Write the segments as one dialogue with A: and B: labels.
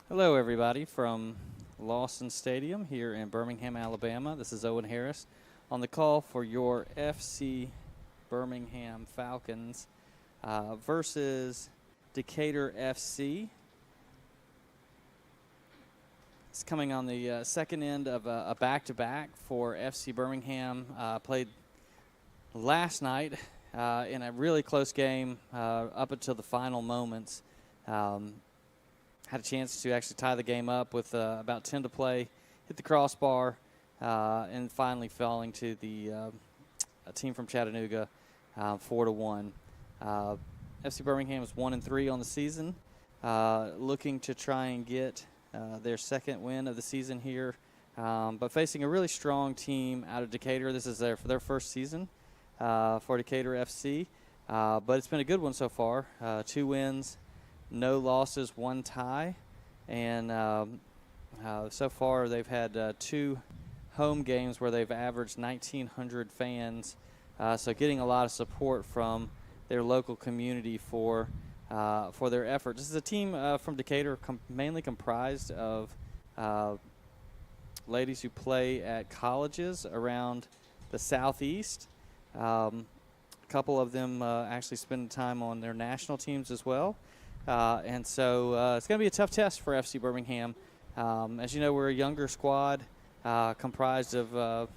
A: Hello, everybody, from Lawson Stadium here in Birmingham, Alabama. This is Owen Harris on the call for your FC Birmingham Falcons versus Decatur FC. It's coming on the second end of a back-to-back for FC Birmingham. Played last night in a really close game up until the final moments. Had a chance to actually tie the game up with about 10 to play, hit the crossbar, and finally falling to the team from Chattanooga 4-1. FC Birmingham is 1-3 on the season, looking to try and get their second win of the season here, but facing a really strong team out of Decatur. This is their first season for Decatur FC, but it's been a good one so far. 2 wins. No losses, 1 tie, and so far they've had 2 home games where they've averaged 1,900 fans, so getting a lot of support from their local community for their efforts. This is a team from Decatur mainly comprised of ladies who play at colleges around the southeast. A couple of them actually spend time on their national teams as well. And so it's going to be a tough test for FC Birmingham. As you know, we're a younger squad comprised of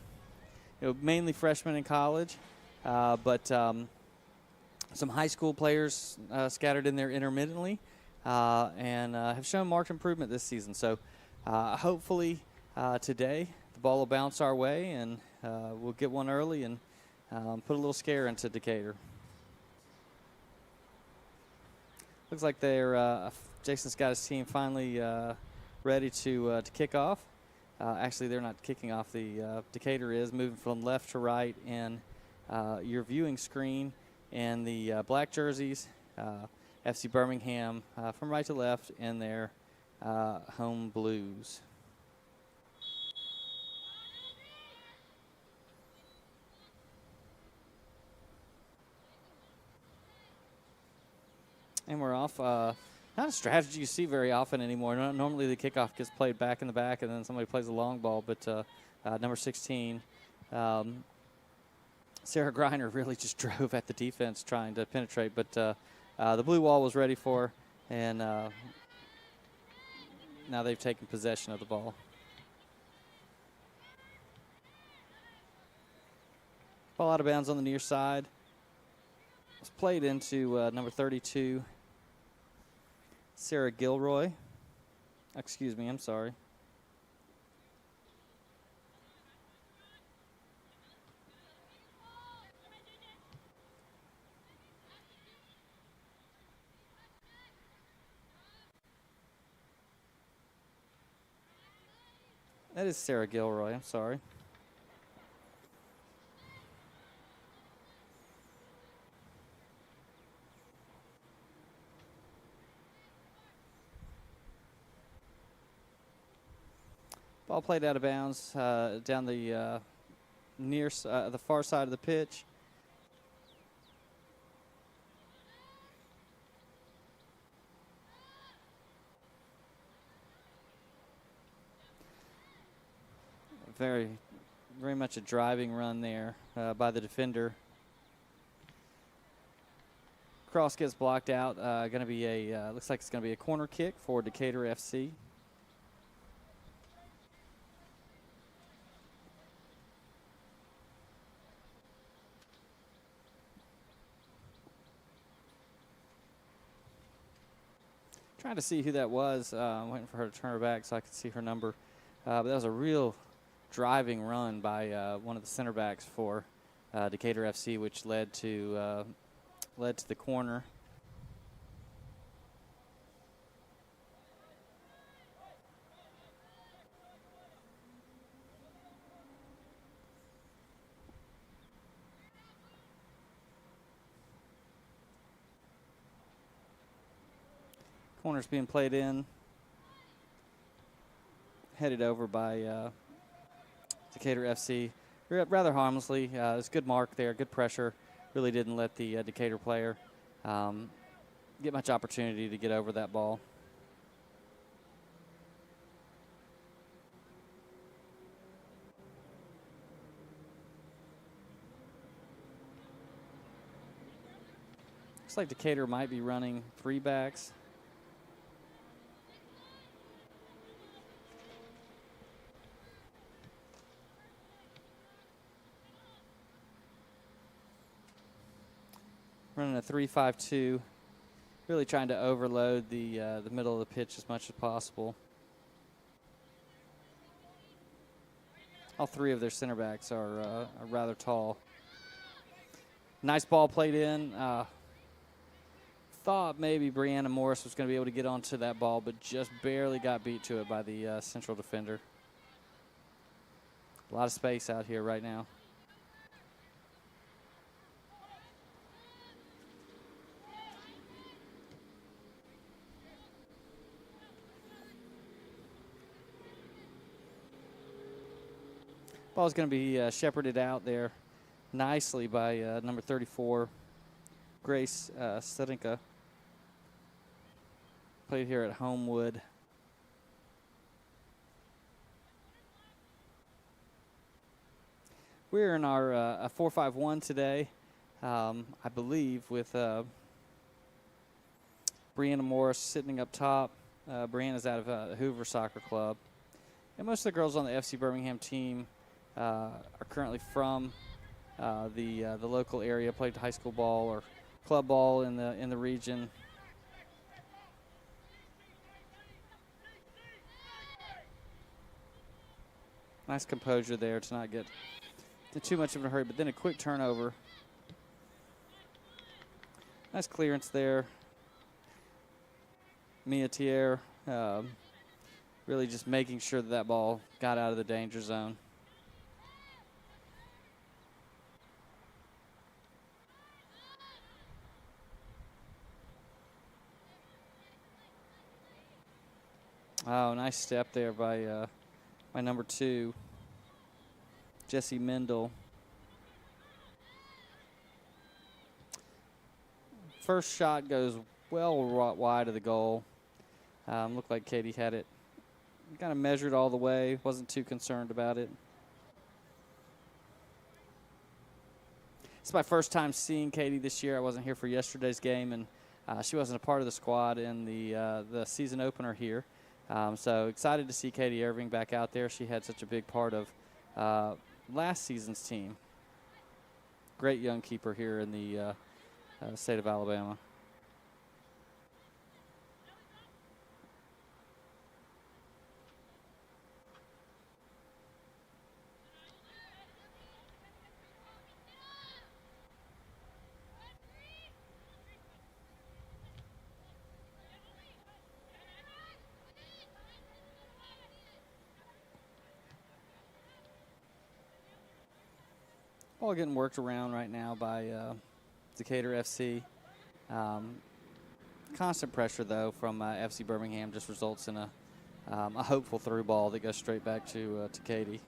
A: mainly freshmen in college, but some high school players scattered in there intermittently, and have shown marked improvement this season. So hopefully today the ball will bounce our way, and we'll get one early and put a little scare into Decatur. Looks like Jason's got his team finally ready to kick off. Actually, they're not kicking off. The Decatur is moving from left to right in your viewing screen, and the black jerseys, FC Birmingham from right to left in their home blues. And we're off. Not a strategy you see very often anymore. Normally the kickoff gets played back in the back and then somebody plays a long ball, but number 16, Sarah Greiner really just drove at the defense trying to penetrate, but the blue wall was ready for her, and now they've taken possession of the ball. Ball out of bounds on the near side. It's played into number 32, Sarah Gilroy. Excuse me, I'm sorry. That is Sarah Gilroy, I'm sorry. Ball played out of bounds down the the far side of the pitch. Very much a driving run there by the defender. Cross gets blocked out. Going to be looks like it's going to be a corner kick for Decatur FC. Trying to see who that was. Waiting for her to turn her back so I could see her number. But that was a real driving run by one of the center backs for Decatur FC, which led to the corner. Corner's being played in, headed over by Decatur FC rather harmlessly. It's a good mark there, good pressure. Really didn't let the Decatur player get much opportunity to get over that ball. like Decatur might be running 3 backs. Running a 3-5-2, really trying to overload the middle of the pitch as much as possible. All 3 of their center backs are rather tall. Nice ball played in. Thought maybe Brianna Morris was going to be able to get onto that ball, but just barely got beat to it by the central defender. A lot of space out here right now. Ball's going to be shepherded out there nicely by number 34, Grace Sedinka. Played here at Homewood. We're in our 4-5-1 today, I believe, with Brianna Morris sitting up top. Brianna's out of the Hoover Soccer Club. And most of the girls on the FC Birmingham team are currently from the local area, played high school ball or club ball in the region. Nice composure there to not get too much of a hurry, but then a quick turnover. Nice clearance there. Mia Thier really just making sure that ball got out of the danger zone. Oh, nice step there by number 2, Jessie Mendel. First shot goes well wide of the goal. Looked like Katie had it kind of measured all the way. Wasn't too concerned about it. It's my first time seeing Katie this year. I wasn't here for yesterday's game, and she wasn't a part of the squad in the season opener here. So excited to see Katie Irving back out there. She had such a big part of last season's team. Great young keeper here in the state of Alabama. All getting worked around right now by Decatur FC. Constant pressure, though, from FC Birmingham just results in a hopeful through ball that goes straight back to Katie.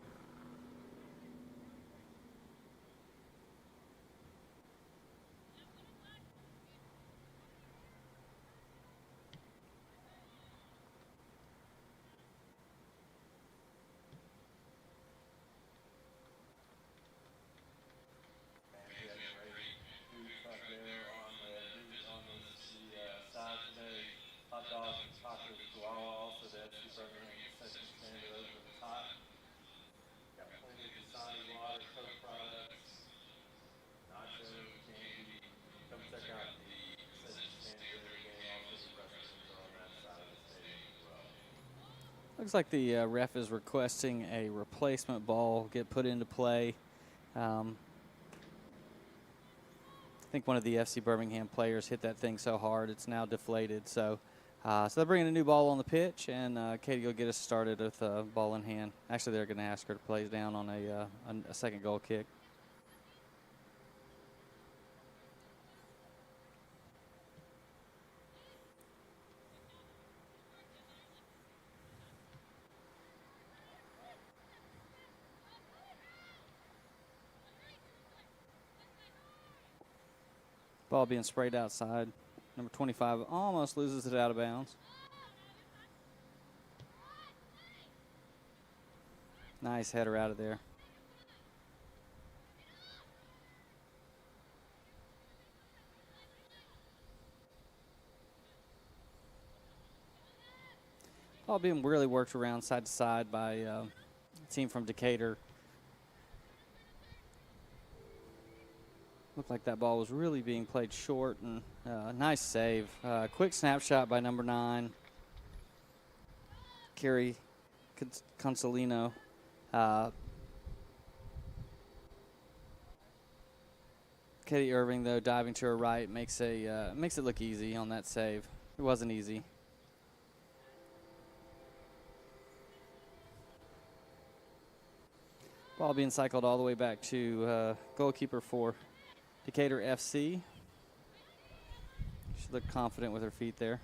A: Looks like the ref is requesting a replacement ball get put into play. I think one of the FC Birmingham players hit that thing so hard it's now deflated. So they're bringing a new ball on the pitch, and Katie will get us started with a ball in hand. Actually, they're going to ask her to play down on a second goal kick. Ball being sprayed outside. Number 25 almost loses it out of bounds. Nice header out of there. Ball being really worked around side to side by a team from Decatur. Looked like that ball was really being played short, and nice save. Quick snapshot by number 9, Carrie Consolino. Katie Irving, though, diving to her right makes it look easy on that save. It wasn't easy. Ball being cycled all the way back to goalkeeper for Decatur FC. She looked confident with her feet there.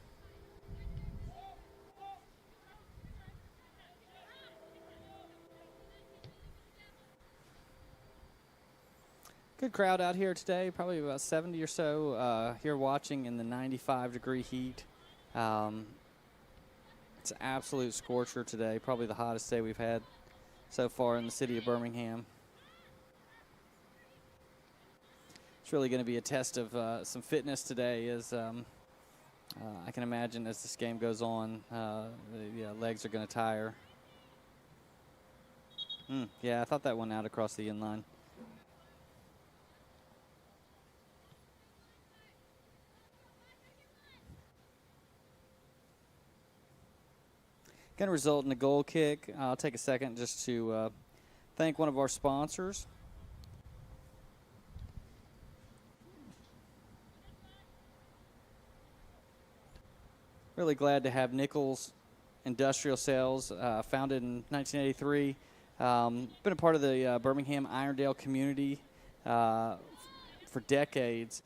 A: Good crowd out here today, probably about 70 or so here watching in the 95-degree heat. It's an absolute scorcher today, probably the hottest day we've had so far in the city of Birmingham. It's really going to be a test of some fitness today, as I can imagine as this game goes on, the legs are going to tire. Yeah, I thought that went out across the end line. Going to result in a goal kick. I'll take a second just to thank one of our sponsors. Really glad to have Nichols Industrial Sales, founded in 1983. Been a part of the Birmingham Irondale community for decades.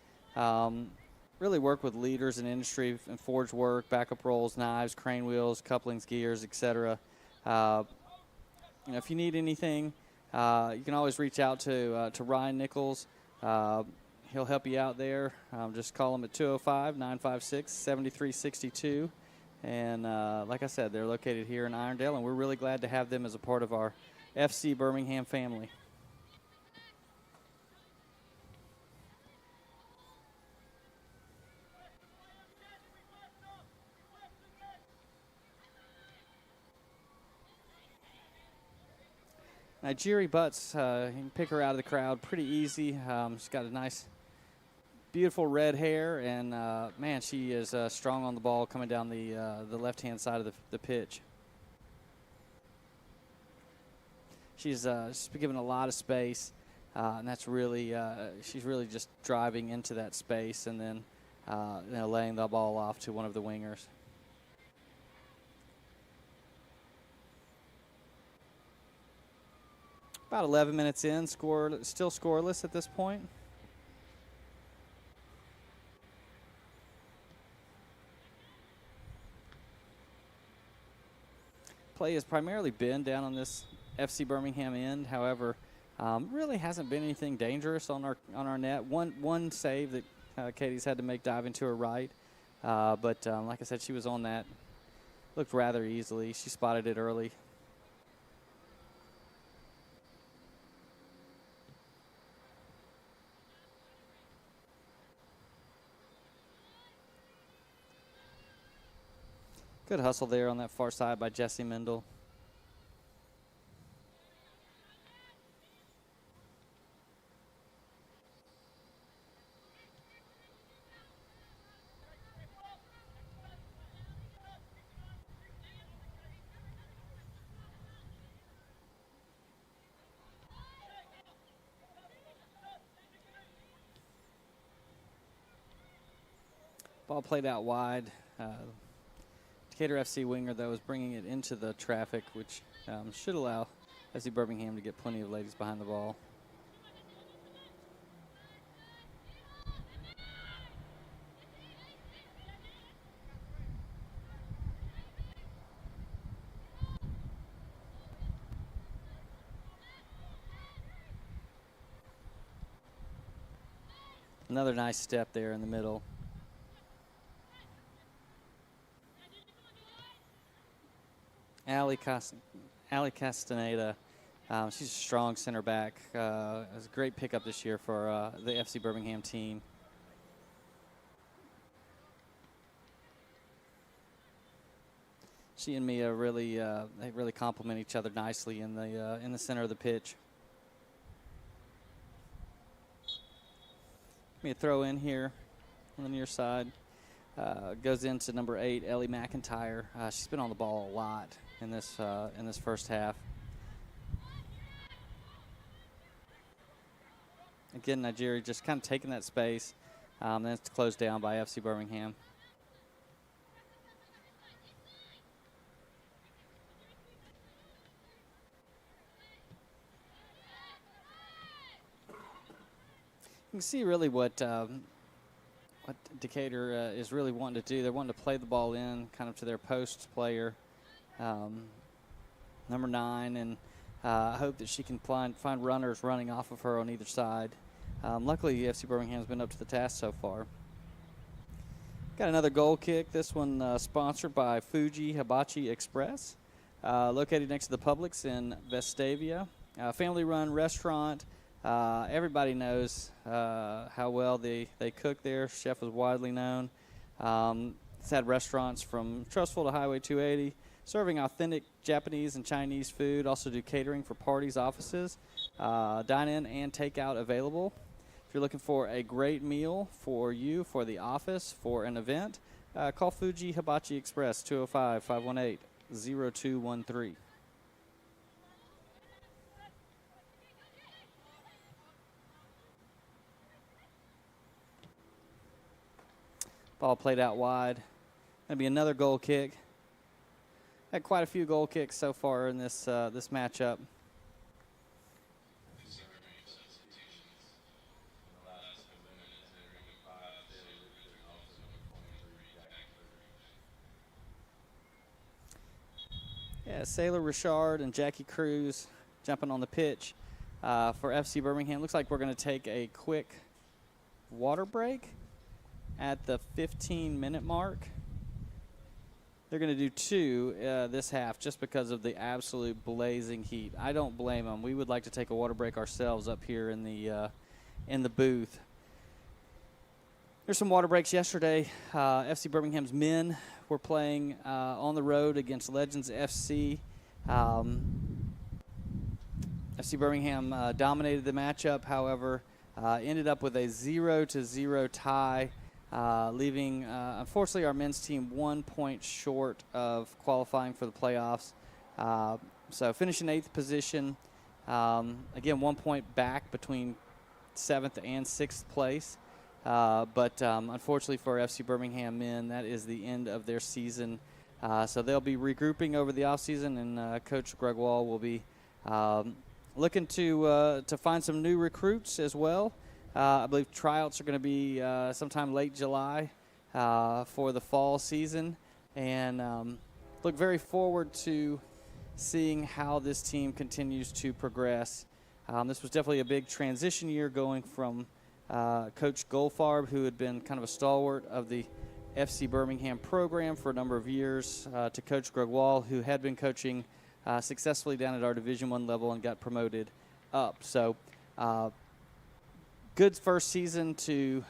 A: Really work with leaders in industry and forge work, backup rolls, knives, crane wheels, couplings, gears, etc. If you need anything, you can always reach out to Ryan Nichols. He'll help you out there. Just call him at 205-956-7362. And like I said, they're located here in Irondale, and we're really glad to have them as a part of our FC Birmingham family. Now, Jerry Butts, you can pick her out of the crowd pretty easy. She's got a nice, beautiful red hair, and, man, she is strong on the ball coming down the left-hand side of the pitch. She's been given a lot of space, and that's really she's really just driving into that space and then laying the ball off to one of the wingers. About 11 minutes in, still scoreless at this point. Play has primarily been down on this FC Birmingham end. However, really hasn't been anything dangerous on our net. One save that Katie's had to make diving to her right, but like I said, she was on that. Looked rather easily. She spotted it early. Good hustle there on that far side by Jesse Mendel. Ball played out wide. Decatur FC winger, though, is bringing it into the traffic, which should allow FC Birmingham to get plenty of ladies behind the ball. Another nice step there in the middle. Ali Castaneda, she's a strong center back. It was a great pickup this year for the FC Birmingham team. She and Mia really they really complement each other nicely in the center of the pitch. Mia throw in here on the near side. Goes into number 8, Ellie McIntyre. She's been on the ball a lot in this first half. Again, Nigeria just kind of taking that space. Then it's closed down by FC Birmingham. You can see really what Decatur is really wanting to do. They're wanting to play the ball in kind of to their post player, number 9, and I hope that she can find runners running off of her on either side. Luckily, FC Birmingham's been up to the task so far. Got another goal kick. This one sponsored by Fuji Hibachi Express, located next to the Publix in Vestavia. Family-run restaurant. Everybody knows how well they cook there. Chef is widely known. It's had restaurants from Trustful to Highway 280, serving authentic Japanese and Chinese food. Also do catering for parties, offices. Dine-in and takeout available. If you're looking for a great meal for you, for the office, for an event, call Fuji Hibachi Express, 205-518-0213. Ball played out wide. Going to be another goal kick. Had quite a few goal kicks so far in this matchup. Yeah, Sailor Richard and Jackie Cruz jumping on the pitch for FC Birmingham. Looks like we're going to take a quick water break at the 15-minute mark. They're going to do 2 this half just because of the absolute blazing heat. I don't blame them. We would like to take a water break ourselves up here in the booth. There's some water breaks yesterday. FC Birmingham's men were playing on the road against Legends FC. FC Birmingham dominated the matchup, however, ended up with a 0-0 tie. Leaving, unfortunately, our men's team 1 point short of qualifying for the playoffs. So finishing 8th position. Again, 1 point back between 7th and 6th place. But unfortunately for FC Birmingham men, that is the end of their season. So they'll be regrouping over the offseason, and Coach Greg Wall will be looking to find some new recruits as well. I believe tryouts are going to be sometime late July for the fall season, and look very forward to seeing how this team continues to progress. This was definitely a big transition year, going from Coach Goldfarb, who had been kind of a stalwart of the FC Birmingham program for a number of years, to Coach Greg Wall, who had been coaching successfully down at our Division I level and got promoted up. So good first season to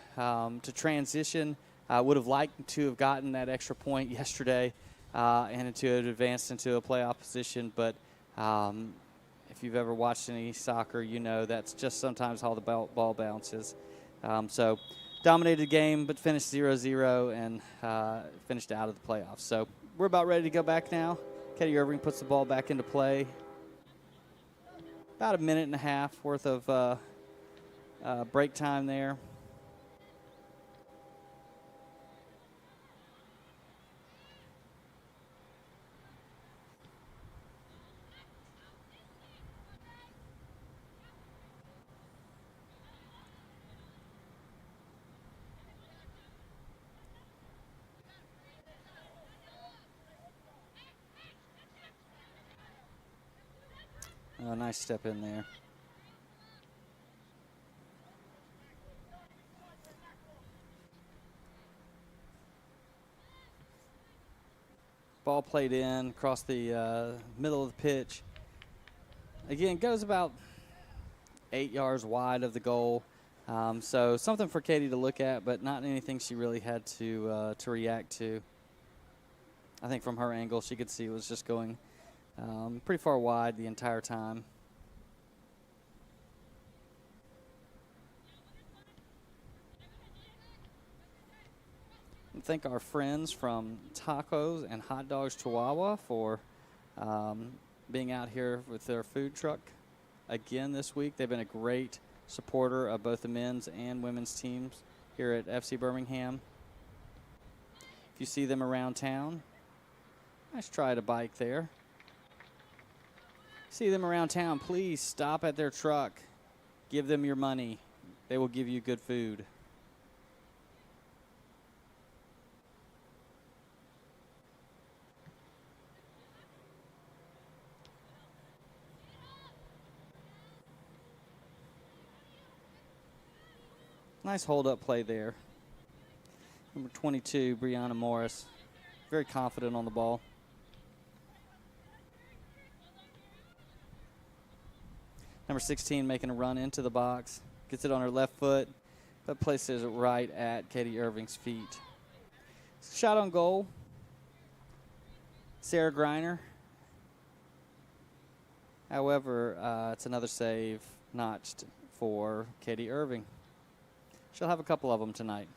A: transition. I would have liked to have gotten that extra point yesterday and to have advanced into a playoff position. But if you've ever watched any soccer, you know that's just sometimes how the ball bounces. So dominated the game, but finished 0-0 and finished out of the playoffs. So we're about ready to go back now. Katie Irving puts the ball back into play. About a minute and a half worth of break time there. A nice step in there. Ball played in across the middle of the pitch. Again, goes about 8 yards wide of the goal. So something for Katie to look at, but not anything she really had to react to. I think from her angle, she could see it was just going pretty far wide the entire time. And thank our friends from Tacos and Hot Dogs Chihuahua for being out here with their food truck again this week. They've been a great supporter of both the men's and women's teams here at FC Birmingham. If you see them around town, nice try to bike there. See them around town, please stop at their truck. Give them your money. They will give you good food. Nice hold-up play there. Number 22, Brianna Morris, very confident on the ball. Number 16 making a run into the box. Gets it on her left foot, but places it right at Katie Irving's feet. Shot on goal. Sarah Greiner. However, it's another save notched for Katie Irving. She'll have a couple of them tonight.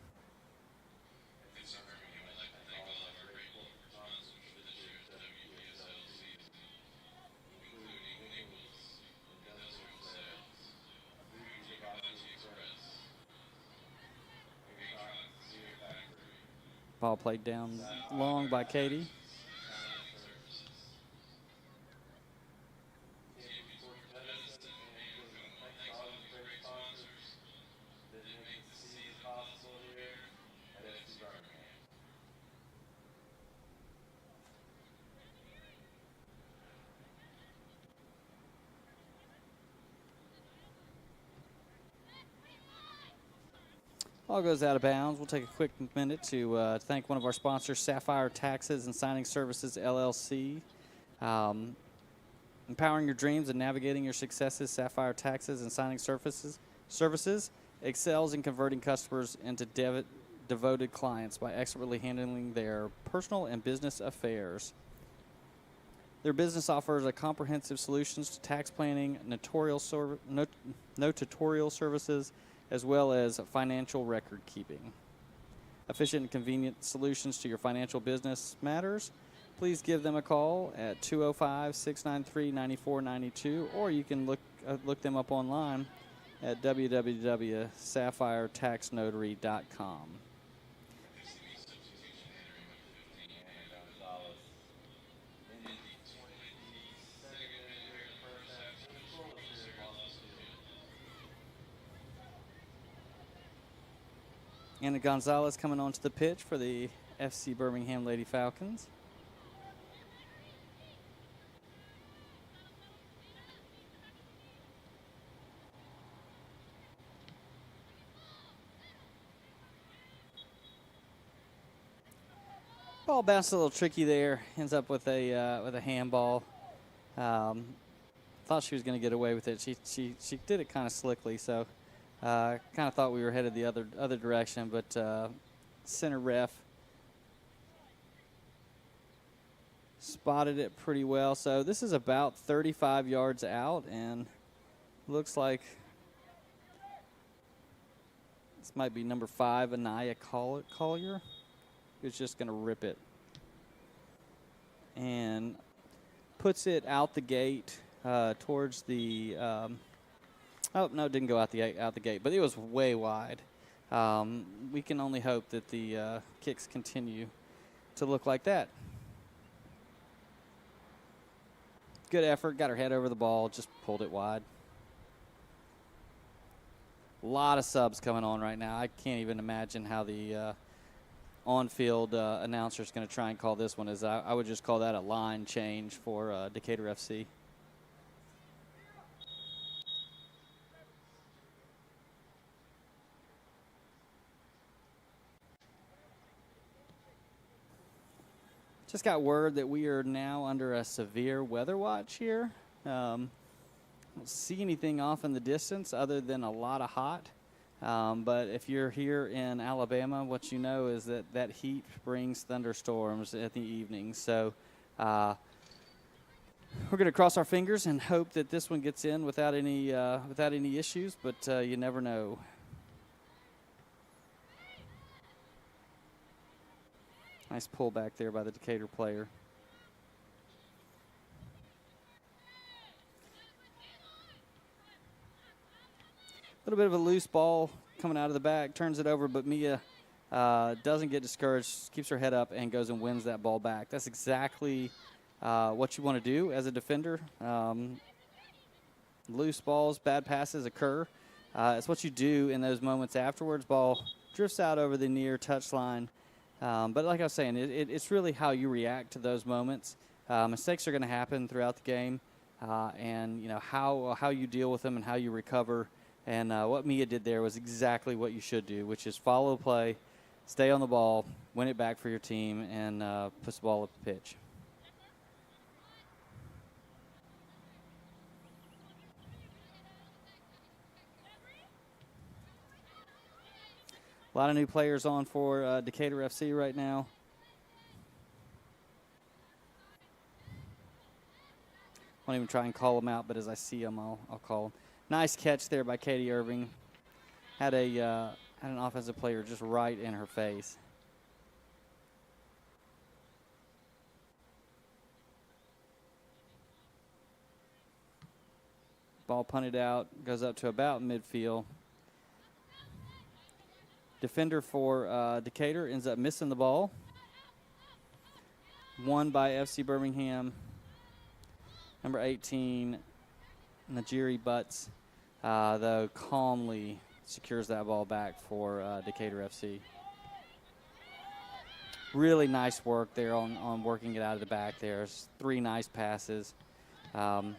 A: Ball played down long by Katie. Ball goes out of bounds. We'll take a quick minute to thank one of our sponsors, Sapphire Taxes and Signing Services, LLC. Empowering your dreams and navigating your successes, Sapphire Taxes and Signing Services excels in converting customers into devoted clients by expertly handling their personal and business affairs. Their business offers a comprehensive solutions to tax planning, notarial services, as well as financial record keeping. Efficient and convenient solutions to your financial business matters. Please give them a call at 205-693-9492, or you can look them up online at www.sapphiretaxnotary.com. Anna Gonzalez coming onto the pitch for the FC Birmingham Lady Falcons. Ball bounced a little tricky there. Ends up with a handball. Thought she was going to get away with it. She did it kind of slickly, so. Kind of thought we were headed the other direction, but center ref spotted it pretty well. So this is about 35 yards out, and looks like this might be number 5, Anaya Collier, who's just going to rip it and puts it out the gate towards the. Oh, no, it didn't go out the gate, but it was way wide. We can only hope that the kicks continue to look like that. Good effort, got her head over the ball, just pulled it wide. A lot of subs coming on right now. I can't even imagine how the on-field announcer is going to try and call this one. I would just call that a line change for Decatur FC. Just got word that we are now under a severe weather watch here. Don't see anything off in the distance other than a lot of hot. But if you're here in Alabama, what you know is that heat brings thunderstorms at the evening. So we're going to cross our fingers and hope that this one gets in without any issues, but you never know. Nice pull back there by the Decatur player. A little bit of a loose ball coming out of the back, turns it over, but Mia doesn't get discouraged, keeps her head up, and goes and wins that ball back. That's exactly what you want to do as a defender. Loose balls, bad passes occur. It's what you do in those moments afterwards. Ball drifts out over the near touchline. But like I was saying, it's really how you react to those moments. Mistakes are going to happen throughout the game, and you know how you deal with them and how you recover. And what Mia did there was exactly what you should do, which is follow the play, stay on the ball, win it back for your team, and push the ball up the pitch. A lot of new players on for Decatur FC right now. Won't even try and call them out, but as I see them, I'll call them. Nice catch there by Katie Irving. Had an offensive player just right in her face. Ball punted out, goes up to about midfield. Defender for Decatur ends up missing the ball. Won by FC Birmingham. Number 18, Najiri Butts, though calmly secures that ball back for Decatur FC. Really nice work there on working it out of the back there. There's 3 nice passes. The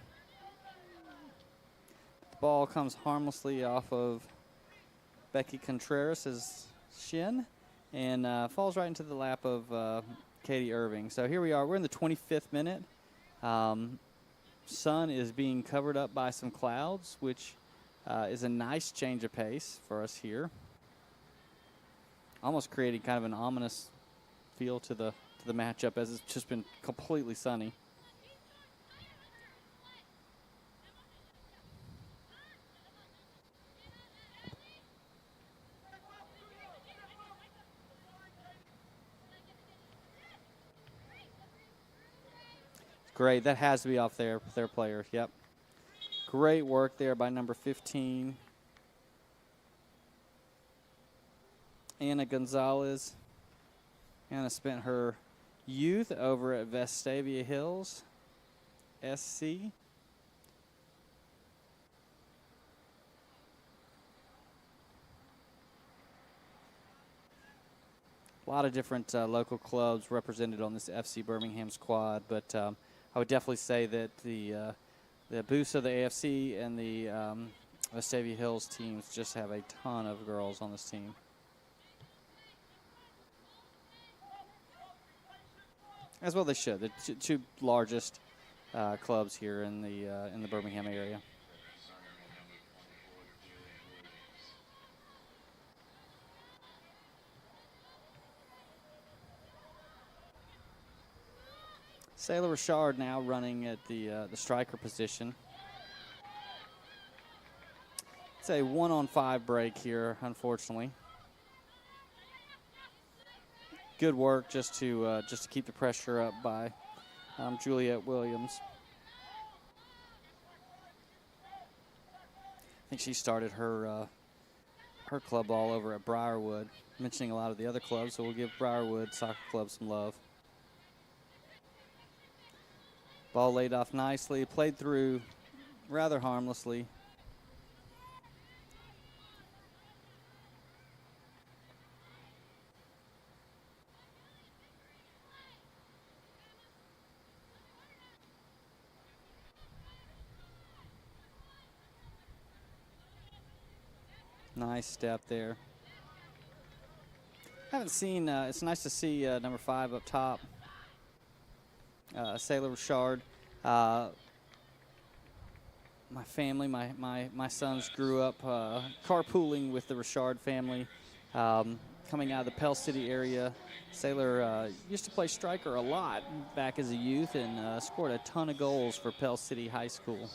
A: ball comes harmlessly off of Becky Contreras' shin and falls right into the lap of Katie Irving. So here we are. We're in the 25th minute. Sun is being covered up by some clouds, which is a nice change of pace for us here. Almost creating kind of an ominous feel to the matchup as it's just been completely sunny. Great. That has to be off their player. Yep. Great work there by number 15. Anna Gonzalez. Anna spent her youth over at Vestavia Hills, SC. A lot of different local clubs represented on this FC Birmingham squad, but I would definitely say that the boost of the AFC and the Vestavia Hills teams just have a ton of girls on this team. As well they should. The two largest clubs here in the Birmingham area. Sailor Richard now running at the striker position. It's a 1-on-5 break here, unfortunately. Good work just to keep the pressure up by Juliet Williams. I think she started her club ball over at Briarwood, mentioning a lot of the other clubs, so we'll give Briarwood Soccer Club some love. Ball laid off nicely, played through rather harmlessly. Nice step there. Haven't seen, it's nice to see number 5 up top. Sailor Richard. my family, my sons grew up carpooling with the Richard family, coming out of the Pell City area. Sailor used to play striker a lot back as a youth and scored a ton of goals for Pell City High School.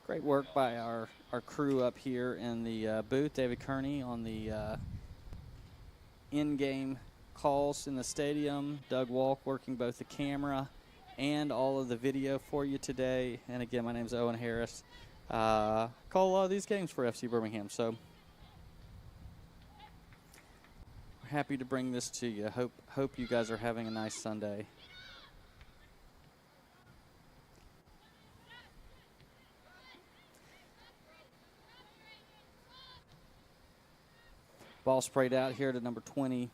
A: Great work by our crew up here in the booth. David Kearney on the in-game calls in the stadium. Doug Walk working both the camera and all of the video for you today. And again, my name is Owen Harris. Call a lot of these games for FC Birmingham, so we're happy to bring this to you. Hope you guys are having a nice Sunday. Ball sprayed out here to number 20,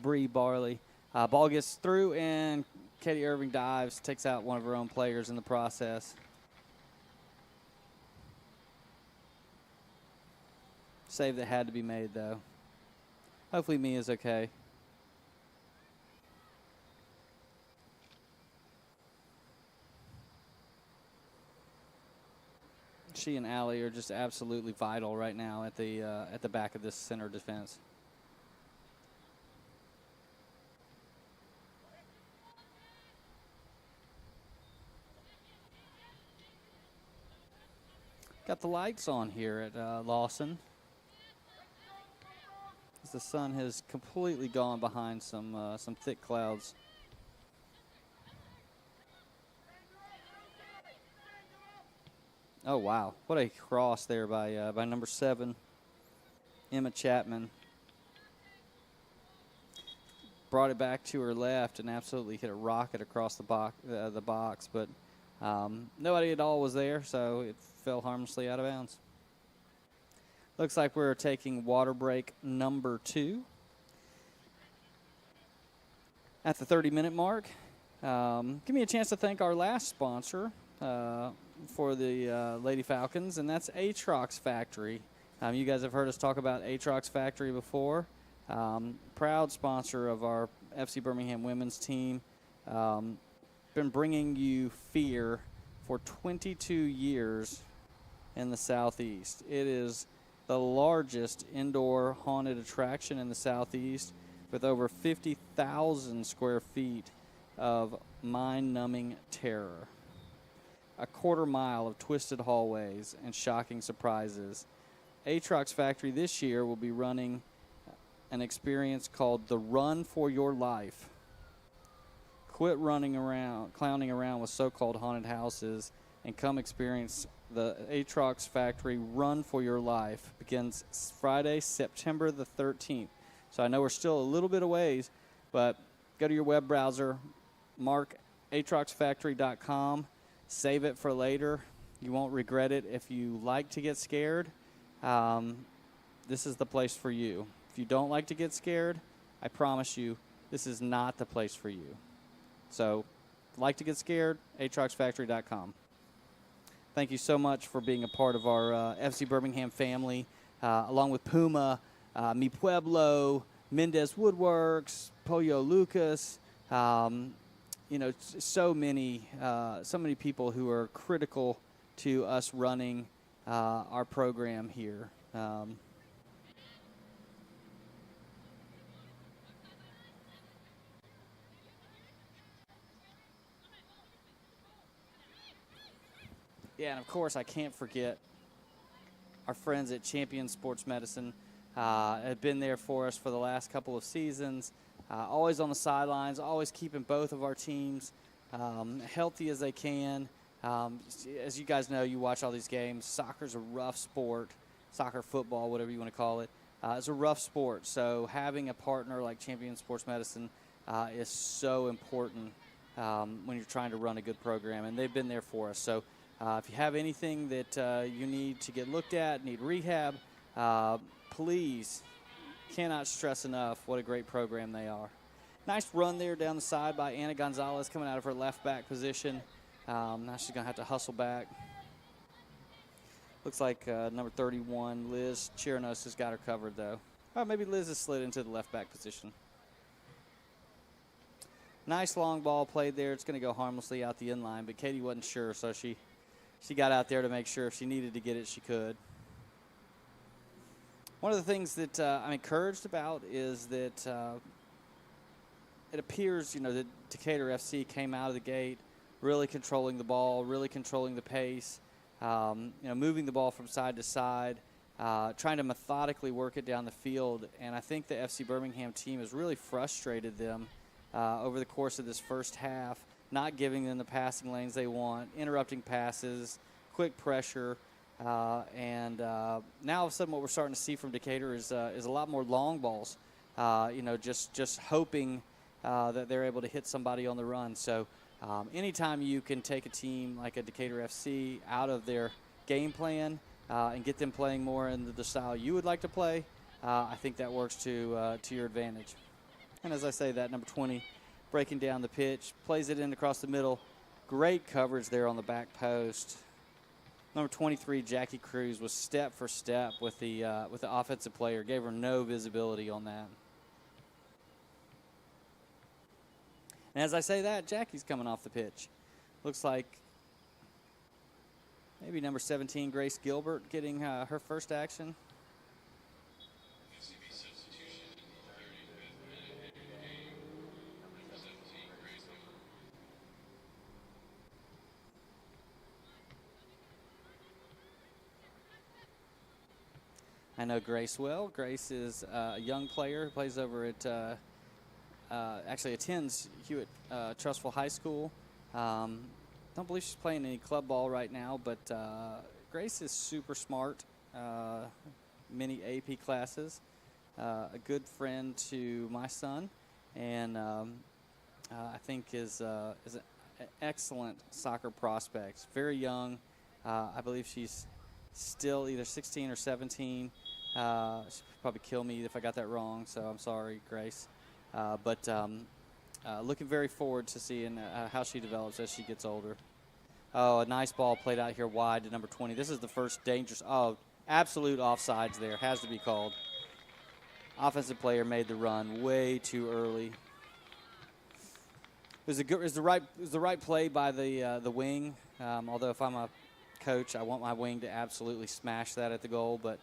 A: Bree Barley. Ball gets through, and Katie Irving dives, takes out one of her own players in the process. Save that had to be made, though. Hopefully Mia's okay. She and Allie are just absolutely vital right now at the back of this center defense. Got the lights on here at Lawson, as the sun has completely gone behind some thick clouds. Oh, wow. What a cross there by number 7, Emma Chapman. Brought it back to her left and absolutely hit a rocket across the box, but nobody at all was there, so it fell harmlessly out of bounds. Looks like we're taking water break number 2 at the 30-minute mark. Give me a chance to thank our last sponsor for the Lady Falcons, and that's Atrox Factory. You guys have heard us talk about Atrox Factory before. Proud sponsor of our FC Birmingham women's team. Been bringing you fear for 22 years in the Southeast. It is the largest indoor haunted attraction in the Southeast, with over 50,000 square feet of mind-numbing terror. A quarter mile of twisted hallways and shocking surprises. Atrox Factory this year will be running an experience called the Run for Your Life. Quit running around, clowning around with so-called haunted houses, and come experience the Atrox Factory Run for Your Life. Begins Friday, September the 13th. So I know we're still a little bit away, but go to your web browser, mark atroxfactory.com. Save it for later. You won't regret it. If you like to get scared, this is the place for you. If you don't like to get scared, I promise you, this is not the place for you. So, like to get scared, atroxfactory.com. Thank you so much for being a part of our FC Birmingham family, along with Puma, Mi Pueblo, Mendez Woodworks, Pollo Lucas, you know, so many people who are critical to us running our program here. Yeah, and of course I can't forget our friends at Champion Sports Medicine. Have been there for us for the last couple of seasons. Always on the sidelines, always keeping both of our teams healthy as they can. As you guys know, you watch all these games. Soccer's a rough sport. Soccer, football, whatever you want to call it. It's a rough sport. So having a partner like Champion Sports Medicine is so important when you're trying to run a good program. And they've been there for us. So if you have anything that you need to get looked at, need rehab, please cannot stress enough what a great program they are. Nice run there down the side by Anna Gonzalez coming out of her left back position. Now she's going to have to hustle back. Looks like number 31, Liz Chirinos, has got her covered, though. Oh, maybe Liz has slid into the left back position. Nice long ball played there. It's going to go harmlessly out the inline, but Katie wasn't sure, so she got out there to make sure if she needed to get it, she could. One of the things that I'm encouraged about is that it appears, that Decatur FC came out of the gate really controlling the ball, really controlling the pace, moving the ball from side to side, trying to methodically work it down the field. And I think the FC Birmingham team has really frustrated them over the course of this first half, not giving them the passing lanes they want, interrupting passes, quick pressure. And now all of a sudden what we're starting to see from Decatur is a lot more long balls, just hoping that they're able to hit somebody on the run. So anytime you can take a team like a Decatur FC out of their game plan and get them playing more in the style you would like to play, I think that works to your advantage. And as I say that, number 20 breaking down the pitch, plays it in across the middle. Great coverage there on the back post. Number 23, Jackie Cruz, was step for step with the offensive player. Gave her no visibility on that. And as I say that, Jackie's coming off the pitch. Looks like maybe number 17, Grace Gilbert, getting her first action. I know Grace well. Grace is a young player who plays over at, actually attends Hewitt Trustful High School. Don't believe she's playing any club ball right now, but Grace is super smart. Many AP classes. A good friend to my son, and I think is an excellent soccer prospect. Very young. I believe she's still either 16 or 17. She'll probably kill me if I got that wrong, so I'm sorry, Grace. But looking very forward to seeing how she develops as she gets older. Oh, a nice ball played out here wide to number 20. This is the first dangerous, absolute offsides there. Has to be called. Offensive player made the run way too early. It was the right play by the wing. Although if I'm a coach, I want my wing to absolutely smash that at the goal, but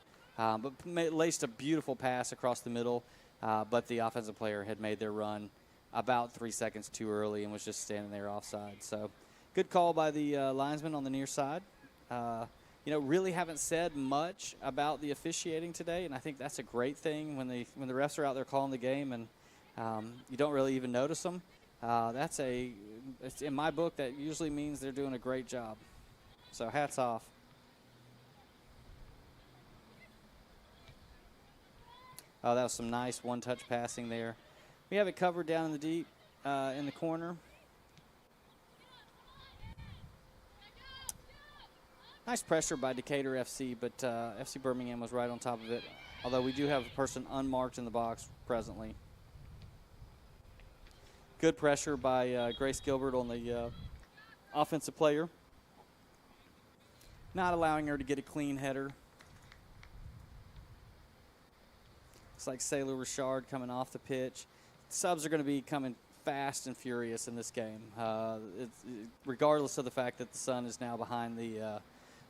A: laced a beautiful pass across the middle, but the offensive player had made their run about 3 seconds too early and was just standing there offside. So good call by the linesman on the near side. Really haven't said much about the officiating today, and I think that's a great thing when the refs are out there calling the game and you don't really even notice them. In my book, that usually means they're doing a great job. So hats off. Oh, that was some nice one-touch passing there. We have it covered down in the deep in the corner. Nice pressure by Decatur FC, but FC Birmingham was right on top of it, although we do have a person unmarked in the box presently. Good pressure by Grace Gilbert on the offensive player, not allowing her to get a clean header. Looks like Sailor Richard coming off the pitch. Subs are going to be coming fast and furious in this game, regardless of the fact that the sun is now behind the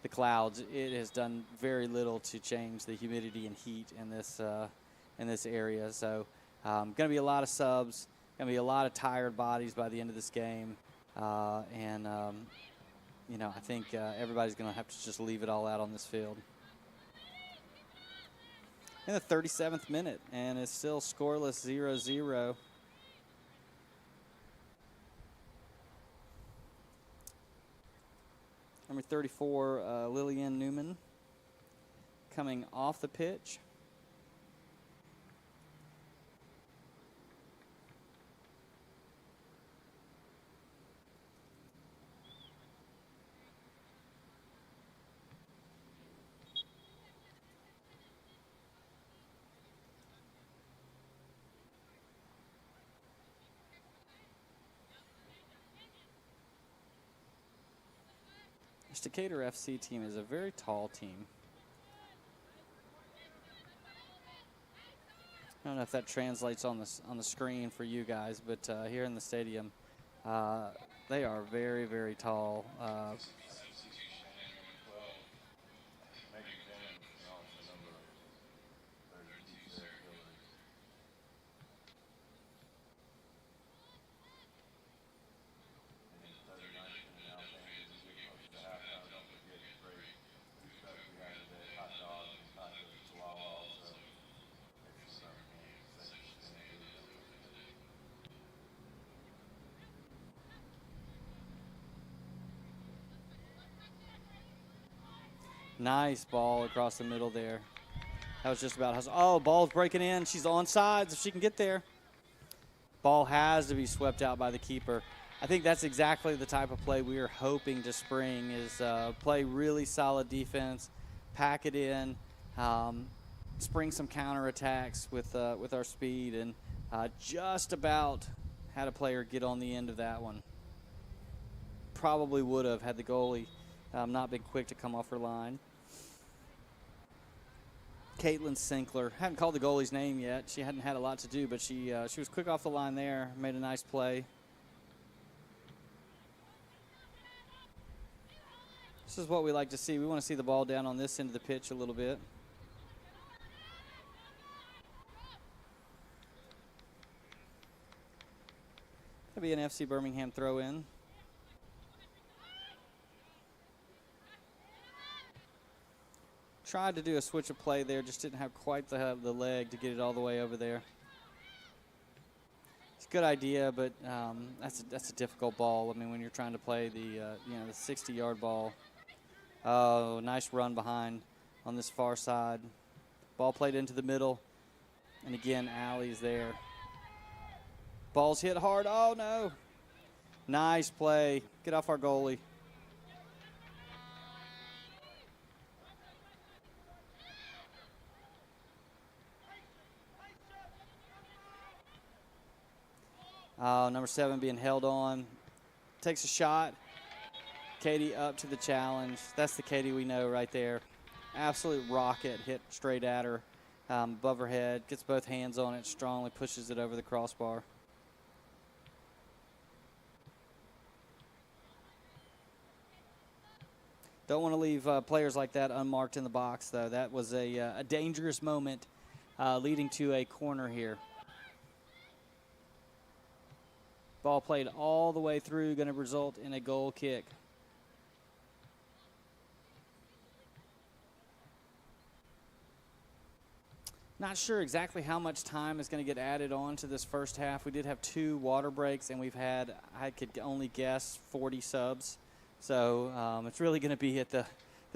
A: clouds. It has done very little to change the humidity and heat in this area. So going to be a lot of subs, going to be a lot of tired bodies by the end of this game. I think everybody's going to have to just leave it all out on this field. In the 37th minute, and it's still scoreless 0-0. Number 34, Lillian Newman, coming off the pitch. This Decatur FC team is a very tall team. I don't know if that translates on the screen for you guys, but here in the stadium, they are very, very tall. Nice ball across the middle there. That was just about, oh, ball's breaking in. She's onside if she can get there. Ball has to be swept out by the keeper. I think that's exactly the type of play we are hoping to spring is play really solid defense, pack it in, spring some counterattacks with our speed, and just about had a player get on the end of that one. Probably would have had the goalie not been quick to come off her line. Caitlin Sinkler. Haven't called the goalie's name yet. She hadn't had a lot to do, but she was quick off the line there, made a nice play. This is what we like to see. We want to see the ball down on this end of the pitch a little bit. That'll be an FC Birmingham throw-in. Tried to do a switch of play there, just didn't have quite the leg to get it all the way over there. It's a good idea, but that's a difficult ball. I mean, when you're trying to play the 60-yard ball. Oh, nice run behind on this far side. Ball played into the middle, and again, Allie's there. Ball's hit hard. Oh no! Nice play. Get off our goalie. Number 7 being held on. Takes a shot. Katie up to the challenge. That's the Katie we know right there. Absolute rocket hit straight at her, above her head. Gets both hands on it, strongly pushes it over the crossbar. Don't want to leave players like that unmarked in the box, though. That was a dangerous moment leading to a corner here. Ball played all the way through, going to result in a goal kick. Not sure exactly how much time is going to get added on to this first half. We did have 2 water breaks, and we've had, I could only guess, 40 subs. So it's really going to be at the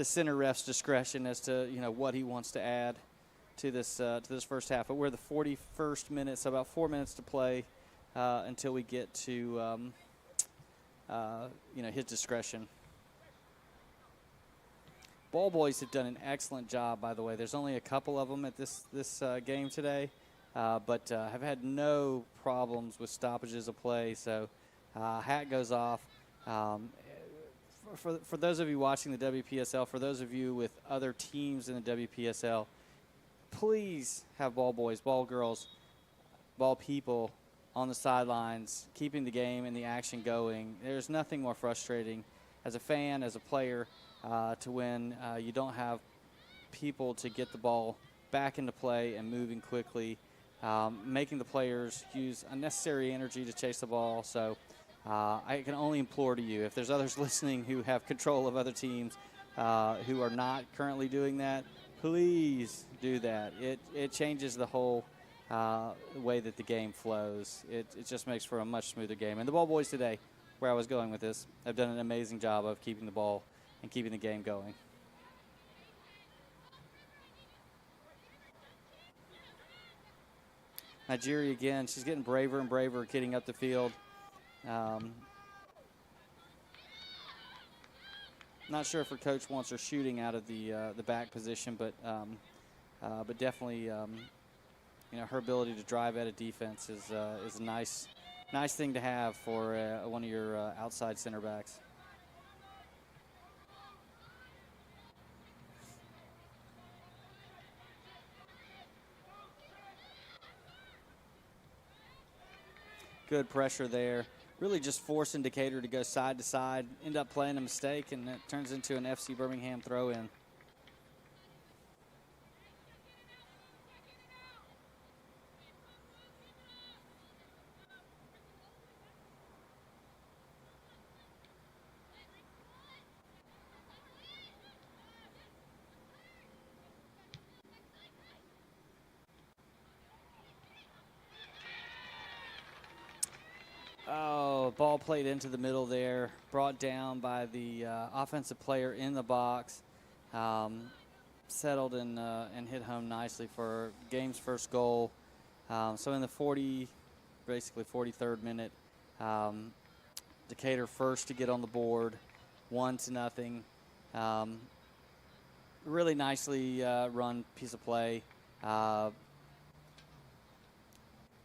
A: center ref's discretion as to what he wants to add to this first half. But we're the 41st minute, so about 4 minutes to play until we get to his discretion. Ball boys have done an excellent job, by the way. There's only a couple of them at this game today, but have had no problems with stoppages of play. So hat goes off. For those of you watching the WPSL, for those of you with other teams in the WPSL, please have ball boys, ball girls, ball people on the sidelines, keeping the game and the action going. There's nothing more frustrating as a fan, as a player, to when you don't have people to get the ball back into play and moving quickly, making the players use unnecessary energy to chase the ball. So I can only implore to you, if there's others listening who have control of other teams who are not currently doing that, please do that. It changes the whole way that the game flows. It just makes for a much smoother game. And the ball boys today, where I was going with this, have done an amazing job of keeping the ball and keeping the game going. Nigeria again, she's getting braver and braver getting up the field. Not sure if her coach wants her shooting out of the back position, but definitely her ability to drive out of defense is a nice thing to have for one of your outside center backs. good pressure there. Really just forcing Decatur to go side to side, end up playing a mistake, and it turns into an FC Birmingham throw-in. Oh, ball played into the middle there, brought down by the offensive player in the box. Settled and hit home nicely for game's first goal. So in the basically 43rd minute, Decatur first to get on the board, 1-0. Really nicely run piece of play.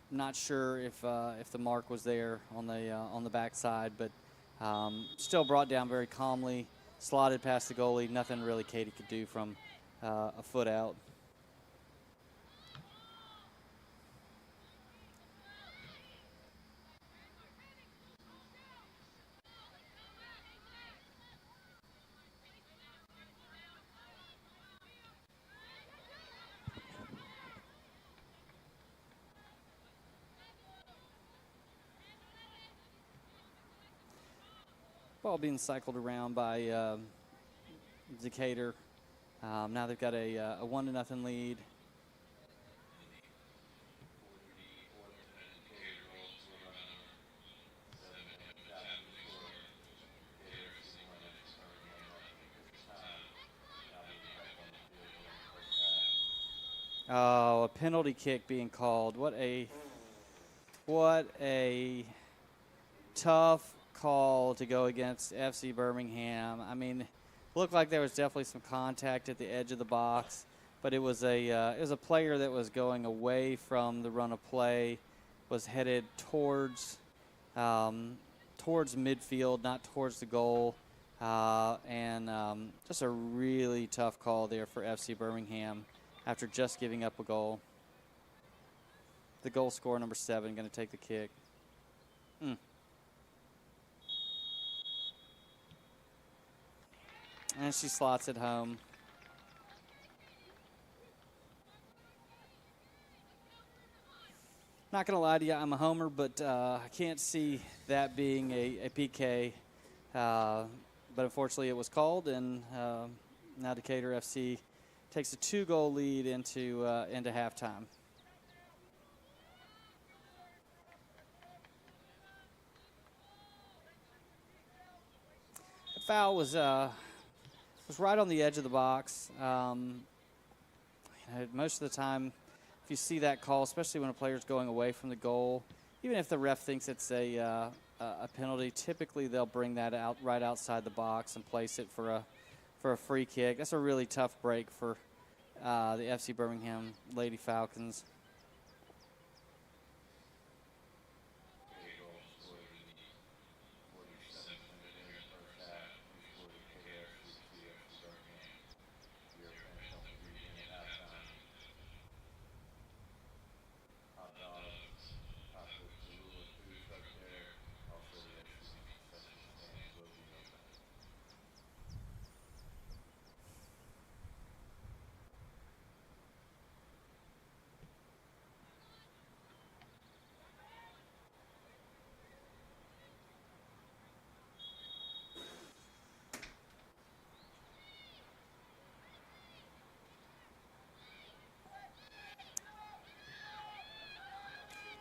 A: Not sure if the mark was there on the backside, but still brought down very calmly, slotted past the goalie. Nothing really Katie could do from a foot out. Ball being cycled around by Decatur. Now they've got a 1-0 lead. Oh, a penalty kick being called. What a tough call to go against FC Birmingham. I mean, looked like there was definitely some contact at the edge of the box, but it was a player that was going away from the run of play, was headed towards midfield, not towards the goal, and just a really tough call there for FC Birmingham after just giving up a goal. The goal scorer, number 7, going to take the kick. And she slots it home. Not going to lie to you, I'm a homer, but I can't see that being a PK. But unfortunately, it was called, and now Decatur FC takes a 2-goal lead into halftime. The foul was right on the edge of the box. Most of the time, if you see that call, especially when a player's going away from the goal, even if the ref thinks it's a penalty, typically they'll bring that out right outside the box and place it for a free kick. That's a really tough break for the FC Birmingham Lady Falcons.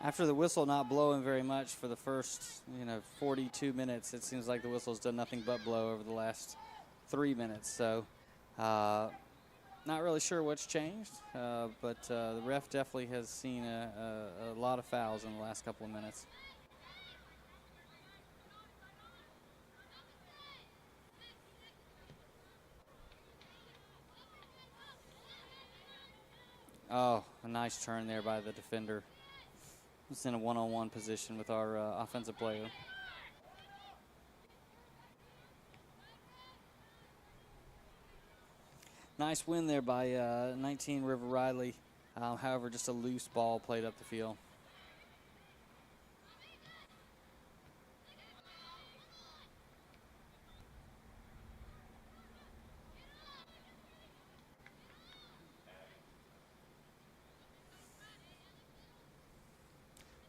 A: After the whistle not blowing very much for the first 42 minutes, it seems like the whistle's done nothing but blow over the last 3 minutes. So not really sure what's changed, but the ref definitely has seen a lot of fouls in the last couple of minutes. Oh, a nice turn there by the defender. It's in a one-on-one position with our offensive player. Nice win there by 19 River Riley. However, just a loose ball played up the field.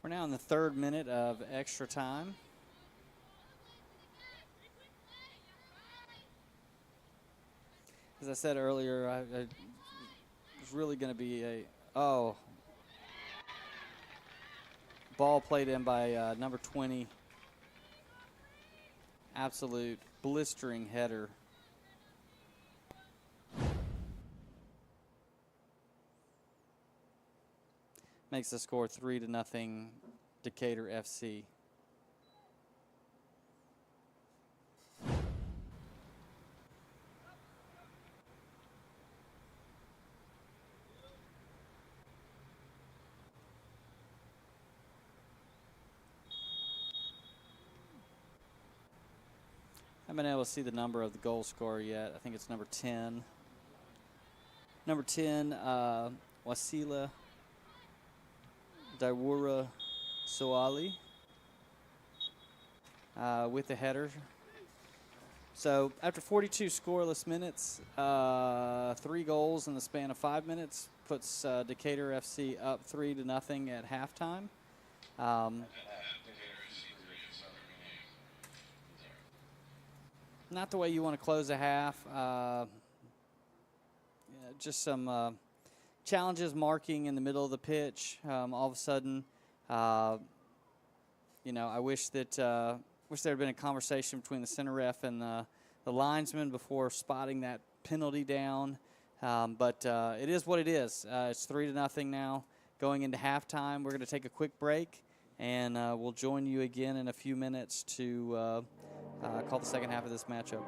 A: We're now in the 3rd minute of extra time. As I said earlier, I was really going to be ball played in by number 20. Absolute blistering header. Makes the score 3-0 Decatur FC. I haven't been able to see the number of the goal scorer yet. I think it's number 10. Number 10, Wasila Daiwura Soali with the header. So after 42 scoreless minutes, 3 goals in the span of 5 minutes puts Decatur FC up 3-0 at halftime. Not the way you want to close a half. Just some challenges marking in the middle of the pitch. All of a sudden, I wish that there had been a conversation between the center ref and the linesman before spotting that penalty down. But it is what it is. It's 3-0 now. Going into halftime, we're going to take a quick break, and we'll join you again in a few minutes to call the second half of this matchup.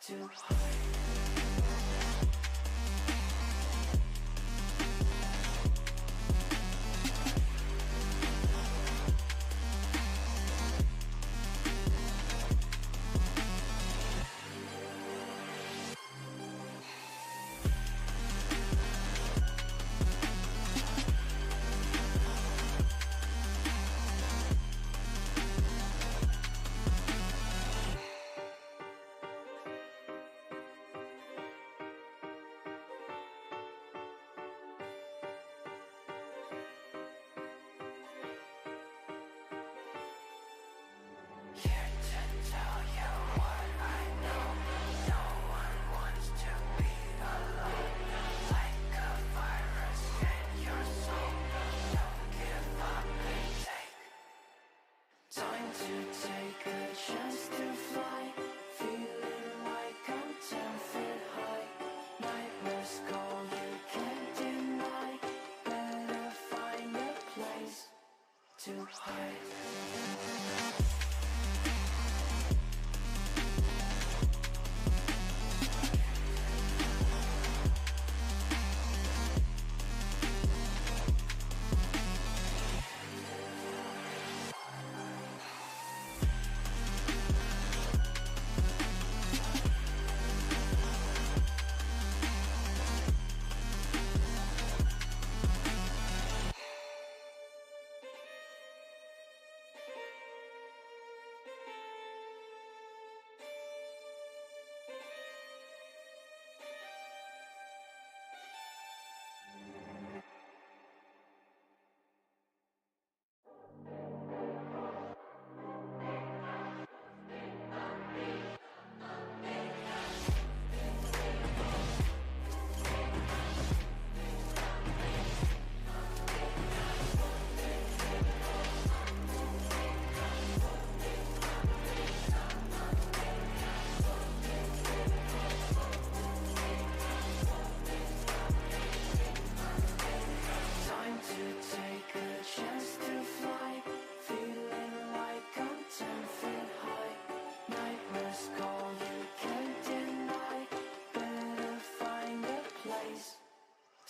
B: to hide. To hide.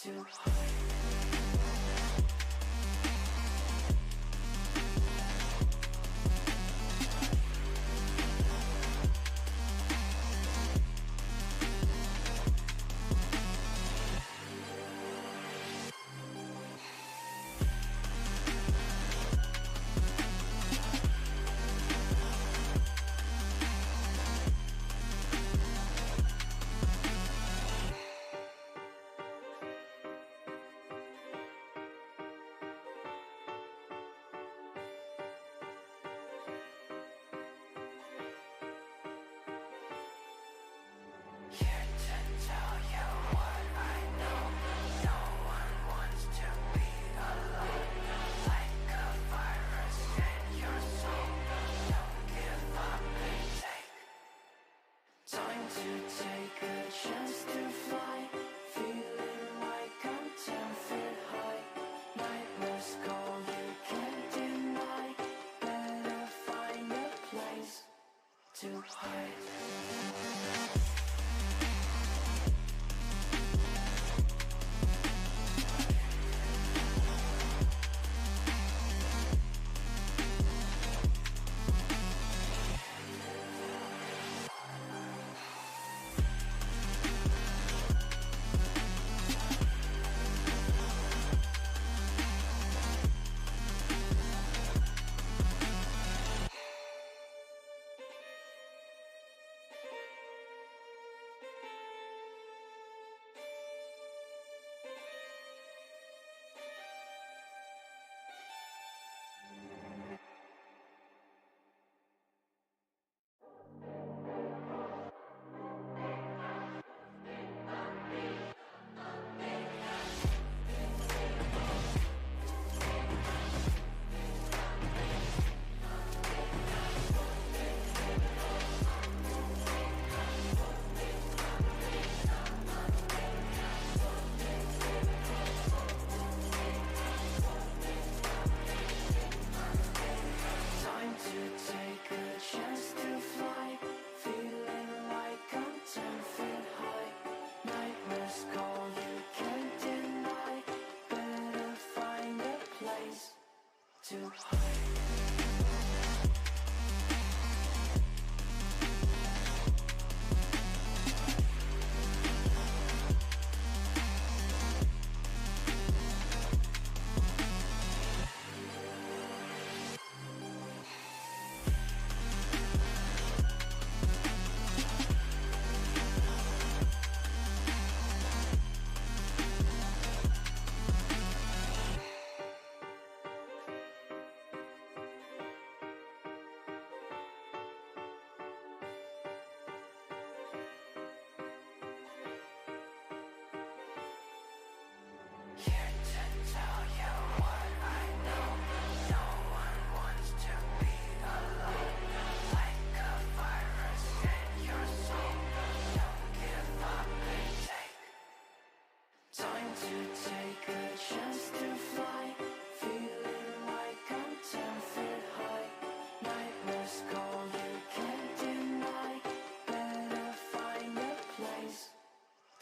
B: To hide. To hide.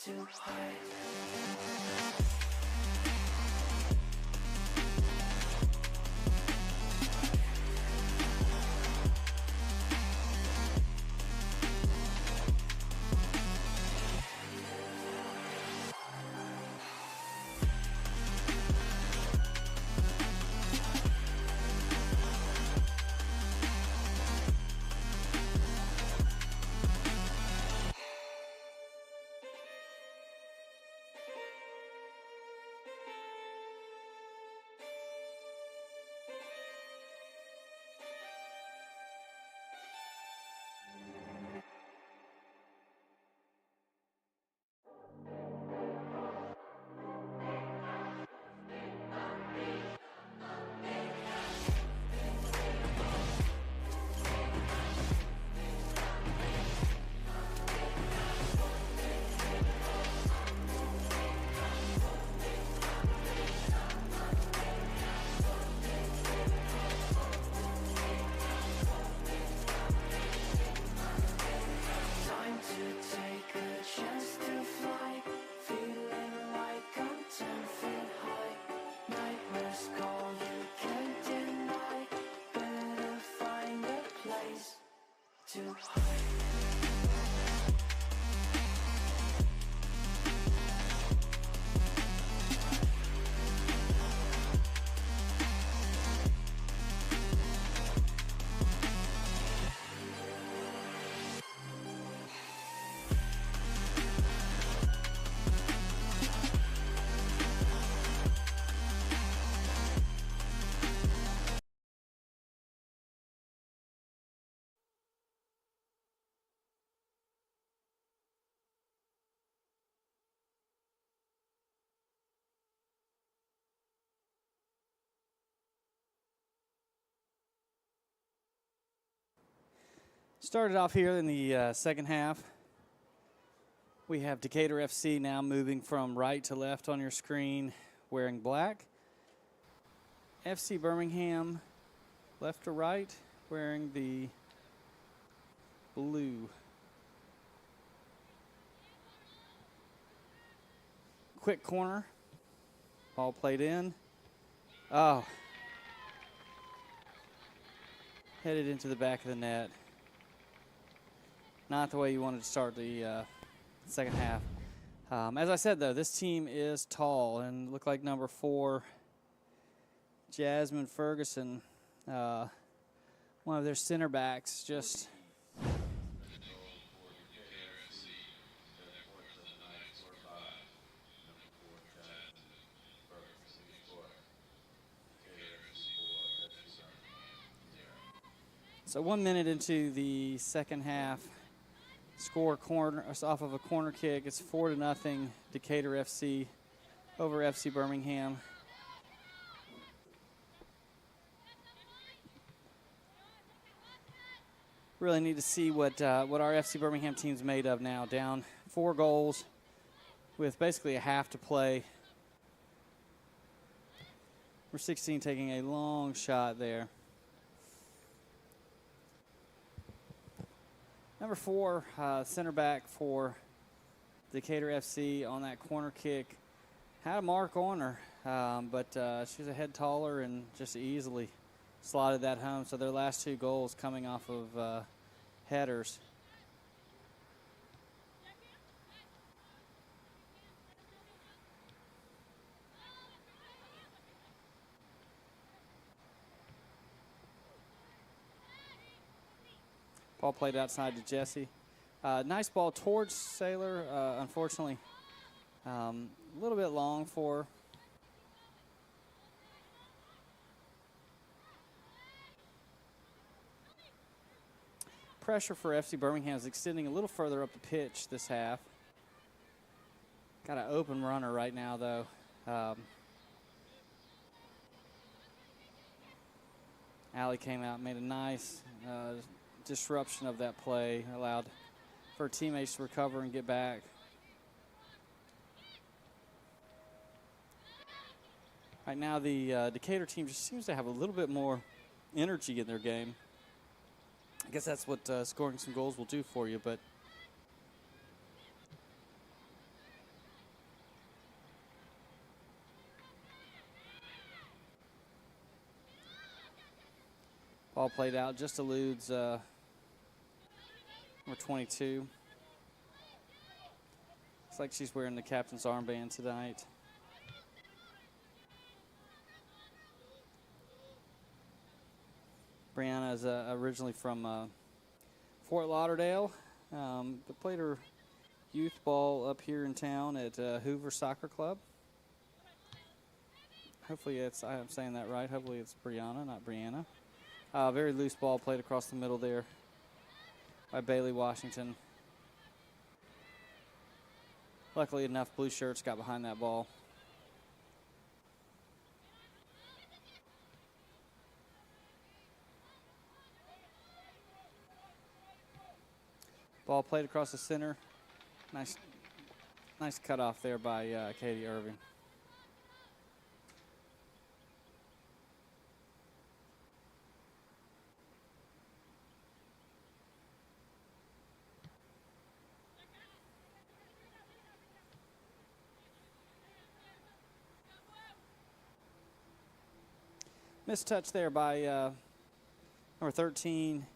B: to hide. Time to take a chance to fly, feeling like I'm 10 feet high. Nightmares call, you can't deny. Better find a place to hide.
A: Started off here in the second half. We have Decatur FC now moving from right to left on your screen, wearing black. FC Birmingham, left to right, wearing the blue. Quick corner. Ball played in. Oh. Headed into the back of the net. Not the way you wanted to start the second half. As I said, though, this team is tall, and looked like number 4, Jasmine Ferguson, one of their center backs, just so 1 minute into the second half. Score corner off of a corner kick. It's 4-0 Decatur FC over FC Birmingham. Really need to see what our FC Birmingham team's made of now. Down 4 goals with basically a half to play. We're 16 taking a long shot there. Number 4, center back for Decatur FC on that corner kick. Had a mark on her, but she's a head taller and just easily slotted that home. So their last 2 goals coming off of headers. Ball played outside to Jesse. Nice ball towards Saylor. Unfortunately, a little bit long for her. Pressure for FC Birmingham is extending a little further up the pitch this half. Got an open runner right now, though. Allie came out and made a nice disruption of that play, allowed for her teammates to recover and get back. Right now, the Decatur team just seems to have a little bit more energy in their game. I guess that's what scoring some goals will do for you, but Ball played out, just eludes number 22. Looks like she's wearing the captain's armband tonight. Brianna is originally from Fort Lauderdale, but played her youth ball up here in town at Hoover Soccer Club. Hopefully I'm saying that right. Hopefully it's Brianna, not Brianna. Very loose ball played across the middle there by Bailey Washington. Luckily enough, blue shirts got behind that ball. Ball played across the center. Nice cutoff there by Katie Irving. Missed touch there by number 13,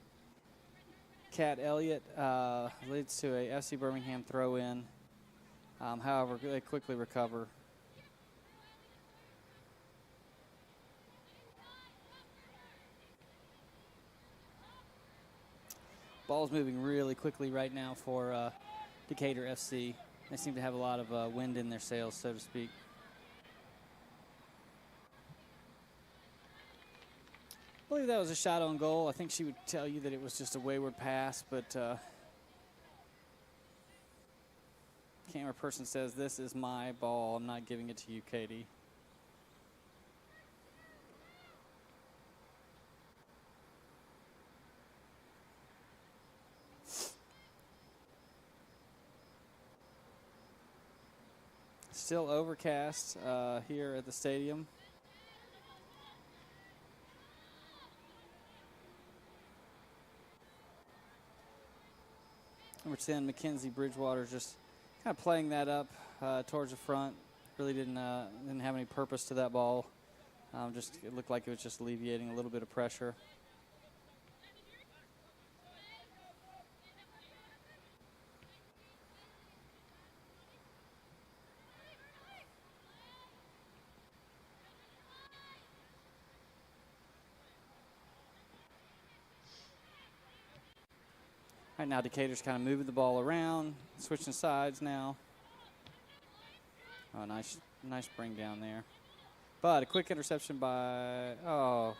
A: Kat Elliott. Leads to a FC Birmingham throw-in. However, they quickly recover. Ball's moving really quickly right now for Decatur FC. They seem to have a lot of wind in their sails, so to speak. I believe that was a shot on goal. I think she would tell you that it was just a wayward pass, but camera person says, "This is my ball. I'm not giving it to you, Katie." Still overcast here at the stadium. Number 10, Mackenzie Bridgewater, just kind of playing that up towards the front. Really didn't have any purpose to that ball. Just it looked like it was just alleviating a little bit of pressure. Right now, Decatur's kind of moving the ball around, switching sides now. Oh, nice bring down there. But a quick interception by, I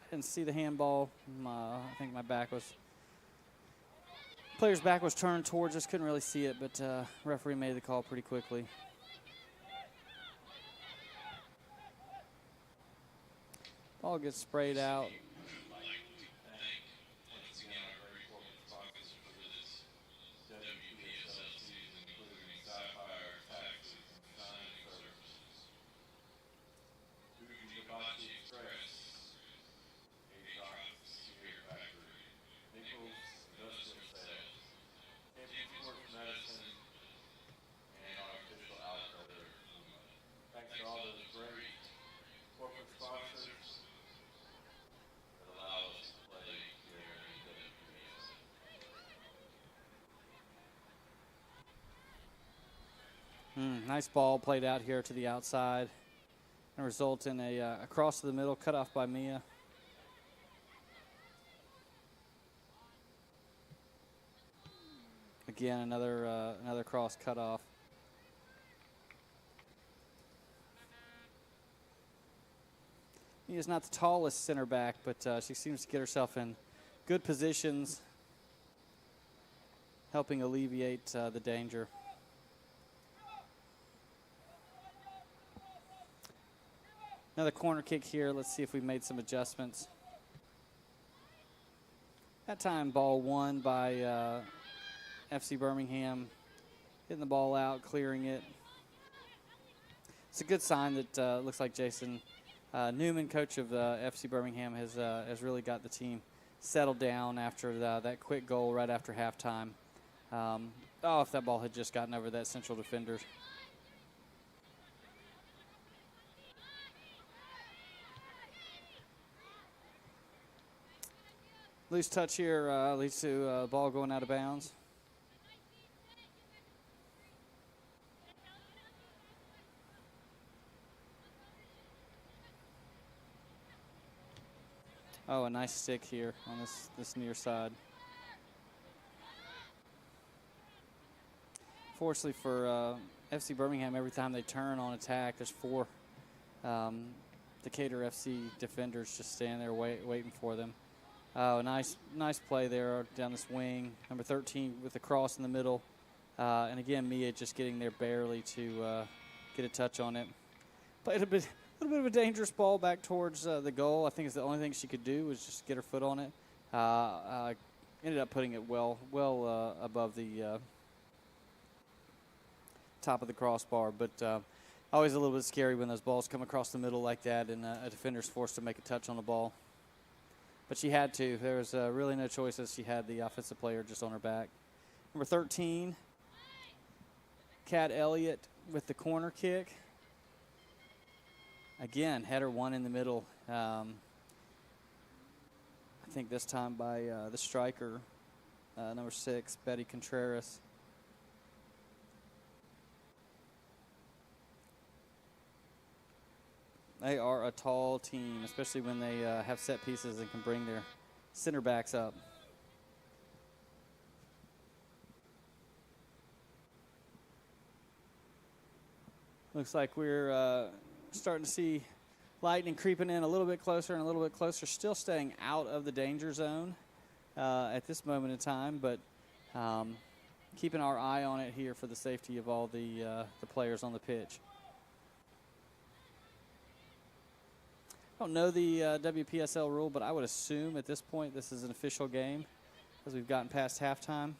A: didn't see the handball. I think my player's back was turned towards us, couldn't really see it, but referee made the call pretty quickly. Ball gets sprayed out. Nice ball played out here to the outside and result in a cross to the middle, cut off by Mia. Again, another cross cut off. Mia's not the tallest center back, but she seems to get herself in good positions, helping alleviate the danger. Another corner kick here. Let's see if we made some adjustments. That time, ball won by FC Birmingham, hitting the ball out, clearing it. It's a good sign that looks like Jason Newman, coach of FC Birmingham, has really got the team settled down after that quick goal right after halftime. If that ball had just gotten over that central defender. Loose touch here leads to ball going out of bounds. Oh, a nice stick here on this near side. Fortunately for FC Birmingham, every time they turn on attack, there's 4 Decatur FC defenders just standing there waiting for them. Oh, nice play there down this wing. Number 13 with the cross in the middle. And again, Mia just getting there barely to get a touch on it. Played a little bit of a dangerous ball back towards the goal. I think it's the only thing she could do was just get her foot on it. Ended up putting it well above the top of the crossbar. But always a little bit scary when those balls come across the middle like that and a defender's forced to make a touch on the ball. But she had to. There was really no choice as she had the offensive player just on her back. Number 13, Kat Elliott with the corner kick. Again, header one in the middle. I think this time by the striker, number 6, Betty Contreras. They are a tall team, especially when they have set pieces and can bring their center backs up. Looks like we're starting to see Lightning creeping in a little bit closer and a little bit closer, still staying out of the danger zone at this moment in time, but keeping our eye on it here for the safety of all the players on the pitch. I don't know the WPSL rule, but I would assume at this point this is an official game as we've gotten past halftime.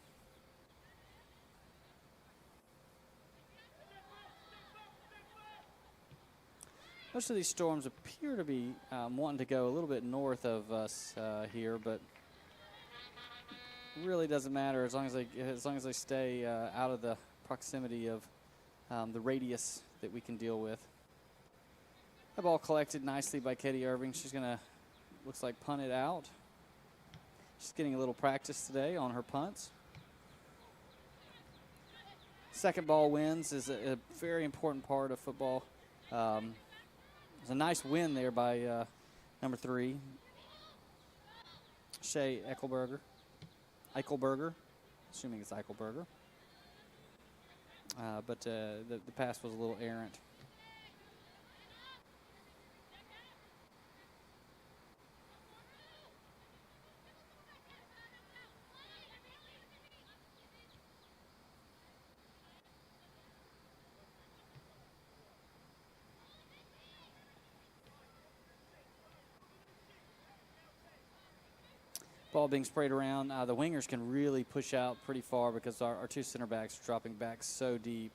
A: Most of these storms appear to be wanting to go a little bit north of us here, but really doesn't matter as long as they stay out of the proximity of the radius that we can deal with. The ball collected nicely by Katie Irving. She's going to, looks like, punt it out. She's getting a little practice today on her punts. Second ball wins is a very important part of football. It's a nice win there by number 3, Shay Eichelberger, assuming it's Eichelberger. But the pass was a little errant. Ball being sprayed around. The wingers can really push out pretty far because our 2 center backs are dropping back so deep.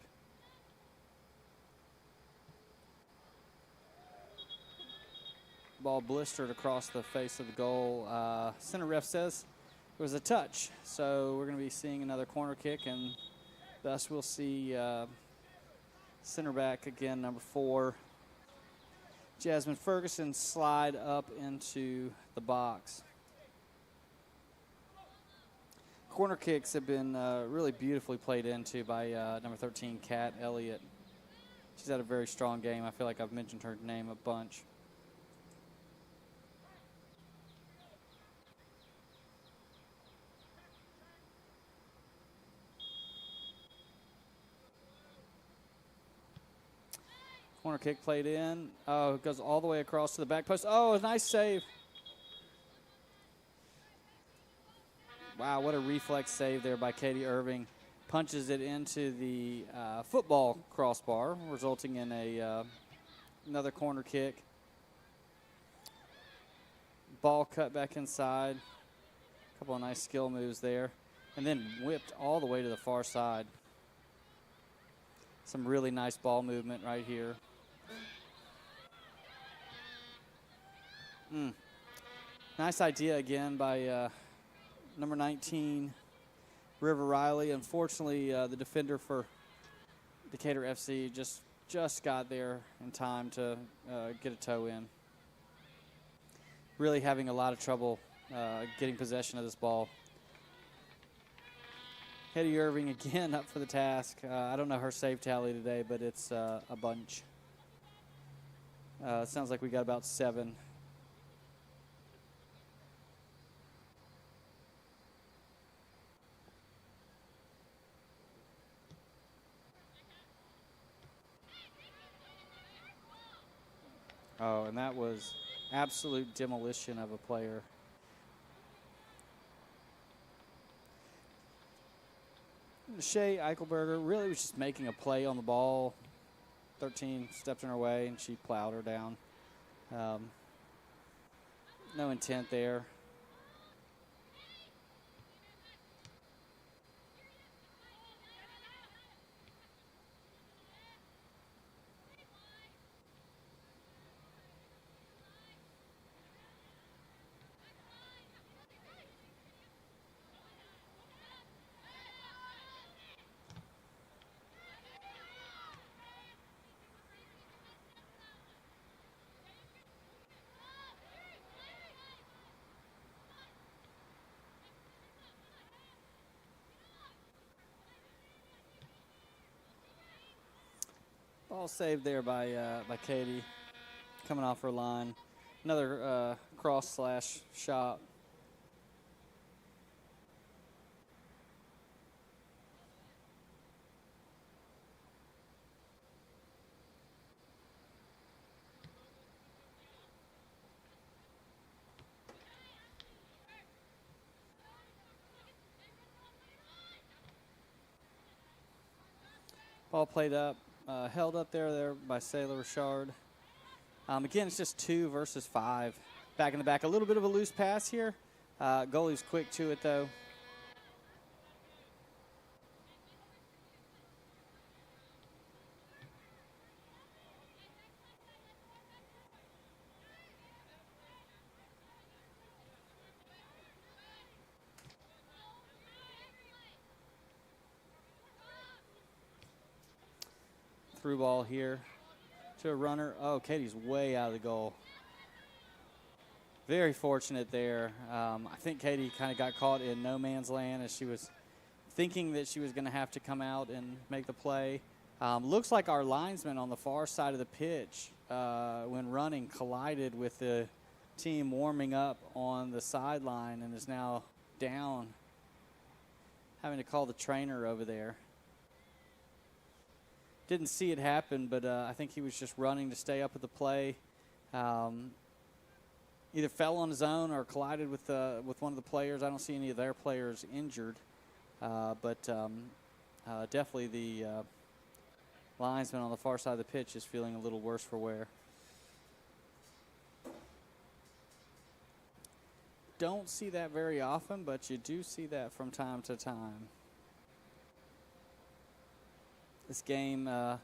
A: Ball blistered across the face of the goal. Center ref says it was a touch, so we're going to be seeing another corner kick, and thus we'll see center back again, number 4, Jasmine Ferguson, slide up into the box. Corner kicks have been really beautifully played into by number 13, Kat Elliott. She's had a very strong game. I feel like I've mentioned her name a bunch. Corner kick played in. Oh, it goes all the way across to the back post. Oh, a nice save. Wow, what a reflex save there by Katie Irving. Punches it into the football crossbar, resulting in another corner kick. Ball cut back inside. A couple of nice skill moves there. And then whipped all the way to the far side. Some really nice ball movement right here. Nice idea again by number 19, River Riley. Unfortunately, the defender for Decatur FC just got there in time to get a toe in. Really having a lot of trouble getting possession of this ball. Hetty Irving again up for the task. I don't know her save tally today, but it's a bunch. Sounds like we got about 7. Oh, and that was absolute demolition of a player. Shea Eichelberger really was just making a play on the ball. 13 stepped in her way, and she plowed her down. No intent there. Ball saved there by Katie, coming off her line. Another cross/shot. Ball played up. Held up there by Sailor Richard. Again, it's just 2 versus 5. Back in the back. A little bit of a loose pass here. Goalie's quick to it, though. Through ball here to a runner. Oh, Katie's way out of the goal. Very fortunate there. I think Katie kind of got caught in no man's land as she was thinking that she was going to have to come out and make the play. Looks like our linesman on the far side of the pitch when running collided with the team warming up on the sideline and is now down, having to call the trainer over there. Didn't see it happen, but I think he was just running to stay up at the play. Either fell on his own or collided with one of the players. I don't see any of their players injured, but definitely the linesman on the far side of the pitch is feeling a little worse for wear. Don't see that very often, but you do see that from time to time. This game in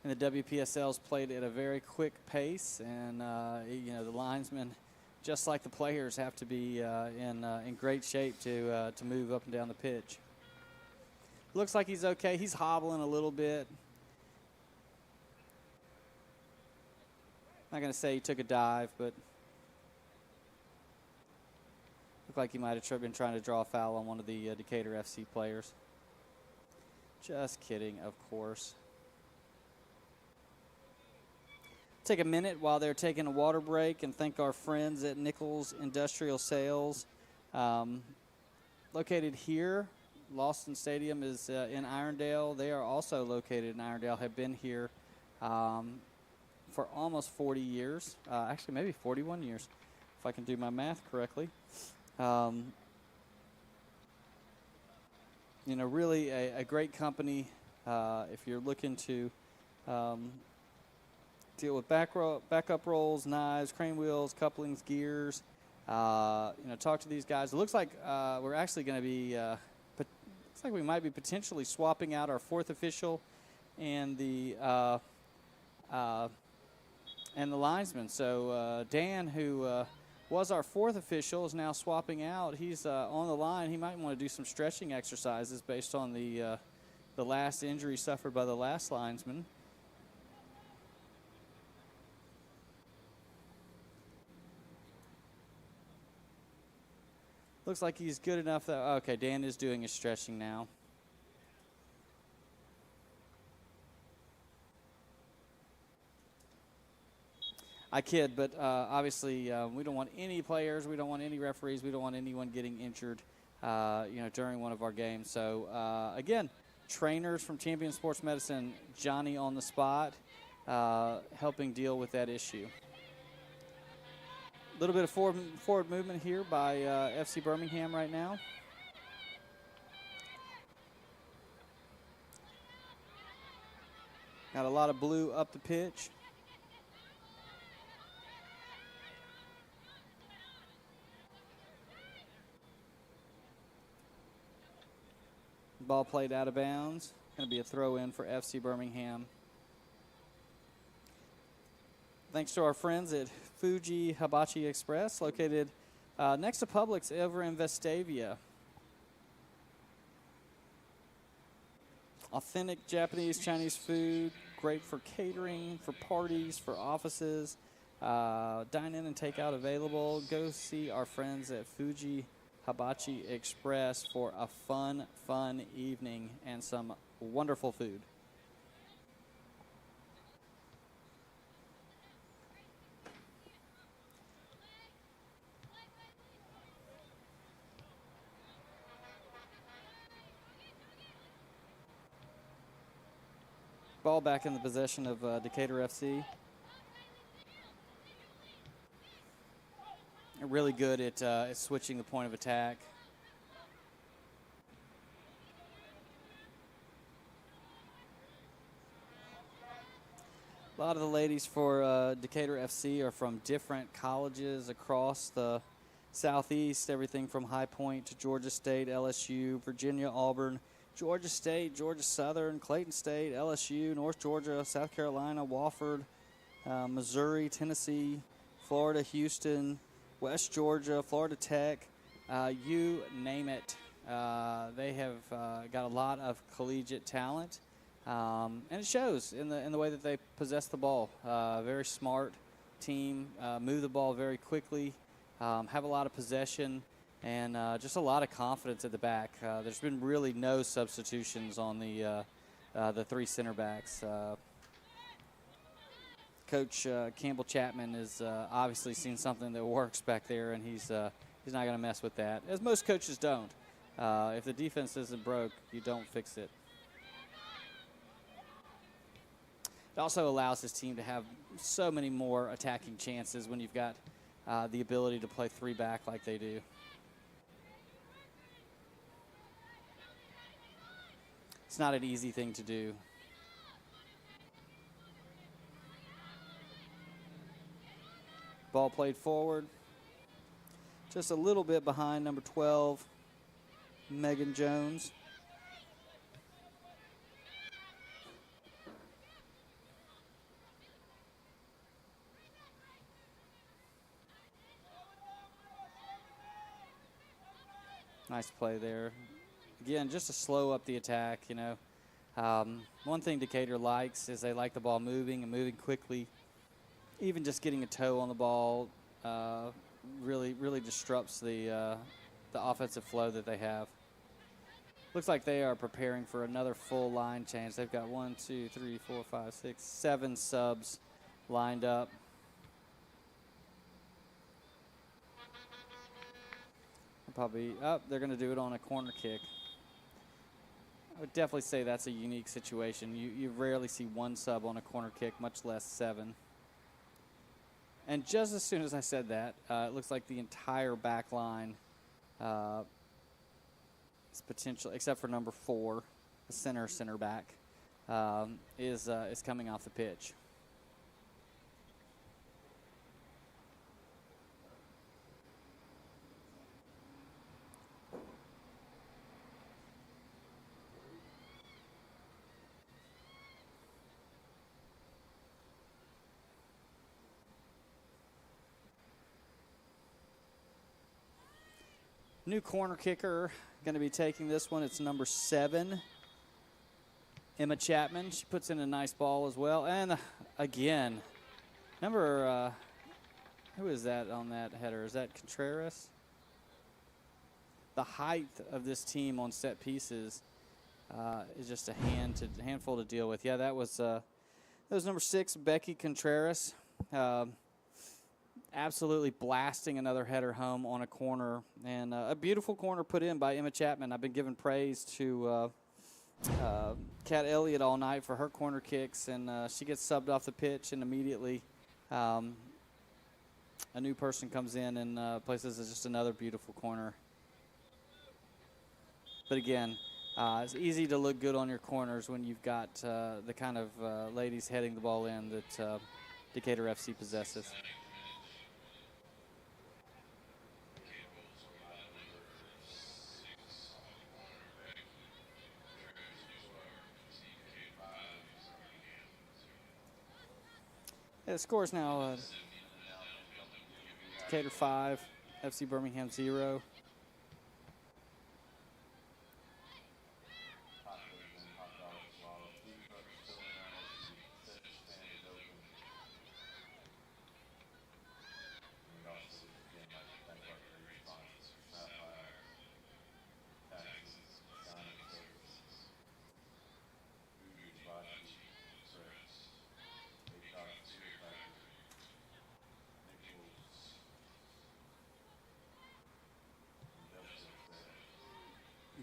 A: the WPSL is played at a very quick pace, and the linesmen, just like the players, have to be in great shape to move up and down the pitch. Looks like he's okay. He's hobbling a little bit. Not going to say he took a dive, but looked like he might have been trying to draw a foul on one of the Decatur FC players. Just kidding, of course. Take a minute while they're taking a water break and thank our friends at Nichols Industrial Sales. Located here, Lawson Stadium is in Irondale. They are also located in Irondale, have been here for almost 40 years. Actually, maybe 41 years, if I can do my math correctly. Really a great company if you're looking to deal with backup rolls, knives, crane wheels, couplings, gears. Talk to these guys. It looks like we're actually going to be, looks like we might be potentially swapping out our 4th official and the linesman. So Dan, who was our 4th official, is now swapping out. He's on the line. He might want to do some stretching exercises based on the last injury suffered by the last linesman. Looks like he's good enough. Okay, Dan is doing his stretching now. I kid, but obviously we don't want any players, we don't want any referees, we don't want anyone getting injured, during one of our games. So again, trainers from Champion Sports Medicine, Johnny on the spot, helping deal with that issue. A little bit of forward movement here by FC Birmingham right now. Got a lot of blue up the pitch. Ball played out of bounds. Going to be a throw in for FC Birmingham. Thanks to our friends at Fuji Hibachi Express, located next to Publix over in Vestavia. Authentic Japanese, Chinese food, great for catering, for parties, for offices. Dine in and take out available. Go see our friends at Fuji Hibachi Express for a fun evening and some wonderful food. Ball back in the possession of Decatur FC. Really good at switching the point of attack. A lot of the ladies for Decatur FC are from different colleges across the Southeast, everything from High Point to Georgia State, LSU, Virginia, Auburn, Georgia State, Georgia Southern, Clayton State, LSU, North Georgia, South Carolina, Wofford, Missouri, Tennessee, Florida, Houston, West Georgia, Florida Tech, you name it. They have got a lot of collegiate talent, and it shows in the way that they possess the ball. Very smart team, move the ball very quickly, have a lot of possession, and just a lot of confidence at the back. There's been really no substitutions on the three center backs. Coach Campbell Chapman has obviously seen something that works back there, and he's not going to mess with that, as most coaches don't. If the defense isn't broke, you don't fix it. It also allows his team to have so many more attacking chances when you've got the ability to play three back like they do. It's not an easy thing to do. Ball played forward. Just a little bit behind number 12, Megan Jones. Nice play there. Again, just to slow up the attack, you know. One thing Decatur likes is they like the ball moving and moving quickly. Even just getting a toe on the ball really disrupts the offensive flow that they have. Looks like they are preparing for another full line change. They've got 1, 2, 3, 4, 5, 6, 7 subs lined up. Probably, they're going to do it on a corner kick. I would definitely say that's a unique situation. You rarely see one sub on a corner kick, much less 7. And just as soon as I said that, it looks like the entire back line is potential, except for number 4, the center back, is coming off the pitch. New corner kicker going to be taking this one. It's number 7, Emma Chapman. She puts in a nice ball as well. And again, number, who is that on that header? Is that Contreras? the height of this team on set pieces is just a handful to deal with. Yeah, that was number 6, Becky Contreras. Absolutely blasting another header home on a corner, and a beautiful corner put in by Emma Chapman. I've been giving praise to Kat Elliott all night for her corner kicks, and she gets subbed off the pitch, and immediately a new person comes in and places just another beautiful corner. But again, it's easy to look good on your corners when you've got the kind of ladies heading the ball in that Decatur FC possesses. Yeah, the score is now Decatur 5, FC Birmingham 0.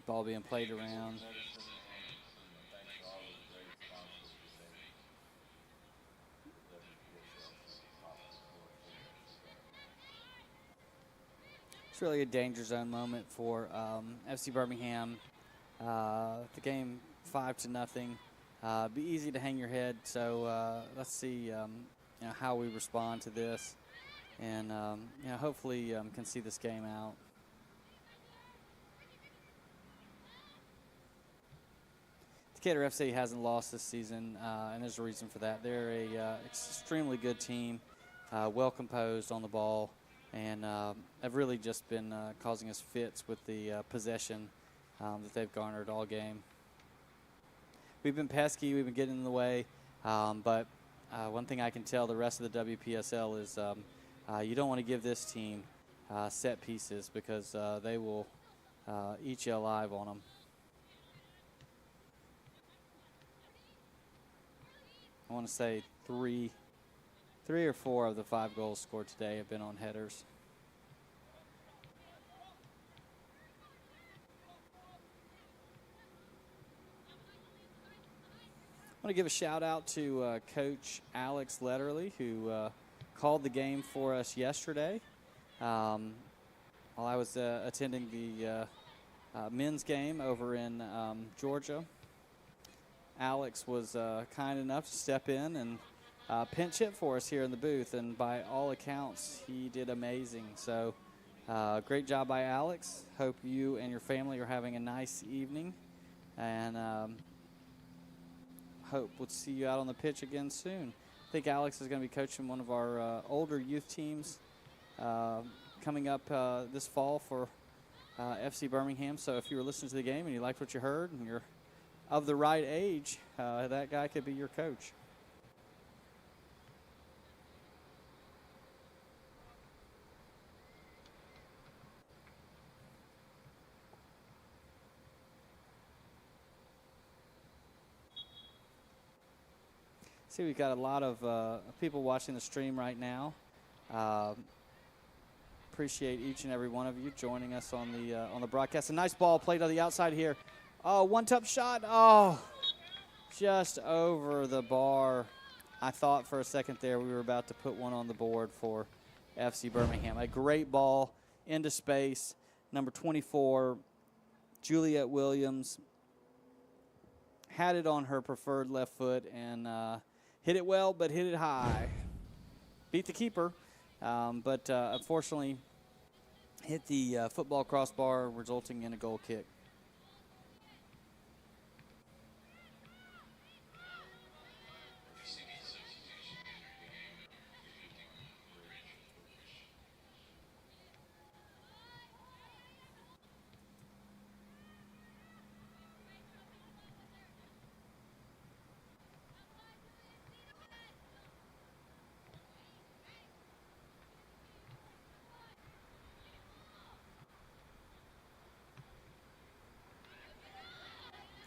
A: Ball being played around. It's really a danger zone moment for FC Birmingham. The game 5-0. Be easy to hang your head. So let's see how we respond to this, and hopefully can see this game out. Decatur FC hasn't lost this season, and there's a reason for that. They're a extremely good team, well composed on the ball, and have really just been causing us fits with the possession that they've garnered all game. We've been pesky, we've been getting in the way, but one thing I can tell the rest of the WPSL is you don't want to give this team set pieces, because they will eat you alive on them. I want to say three or four of the 5 goals scored today have been on headers. I want to give a shout out to Coach Alex Letterly, who called the game for us yesterday while I was attending the men's game over in Georgia. Alex was kind enough to step in and pinch hit for us here in the booth, and by all accounts, he did amazing. So great job by Alex. Hope you and your family are having a nice evening, and hope we'll see you out on the pitch again soon. I think Alex is going to be coaching one of our older youth teams coming up this fall for FC Birmingham. So if you were listening to the game and you liked what you heard and you're of the right age, that guy could be your coach. See, we've got a lot of people watching the stream right now. Appreciate each and every one of you joining us on the broadcast. A nice ball played on the outside here. Oh, one-touch shot. Oh, just over the bar. I thought for a second there we were about to put one on the board for FC Birmingham. A great ball into space. Number 24, Juliet Williams, had it on her preferred left foot and hit it well, but hit it high. Beat the keeper, but unfortunately hit the football crossbar, resulting in a goal kick.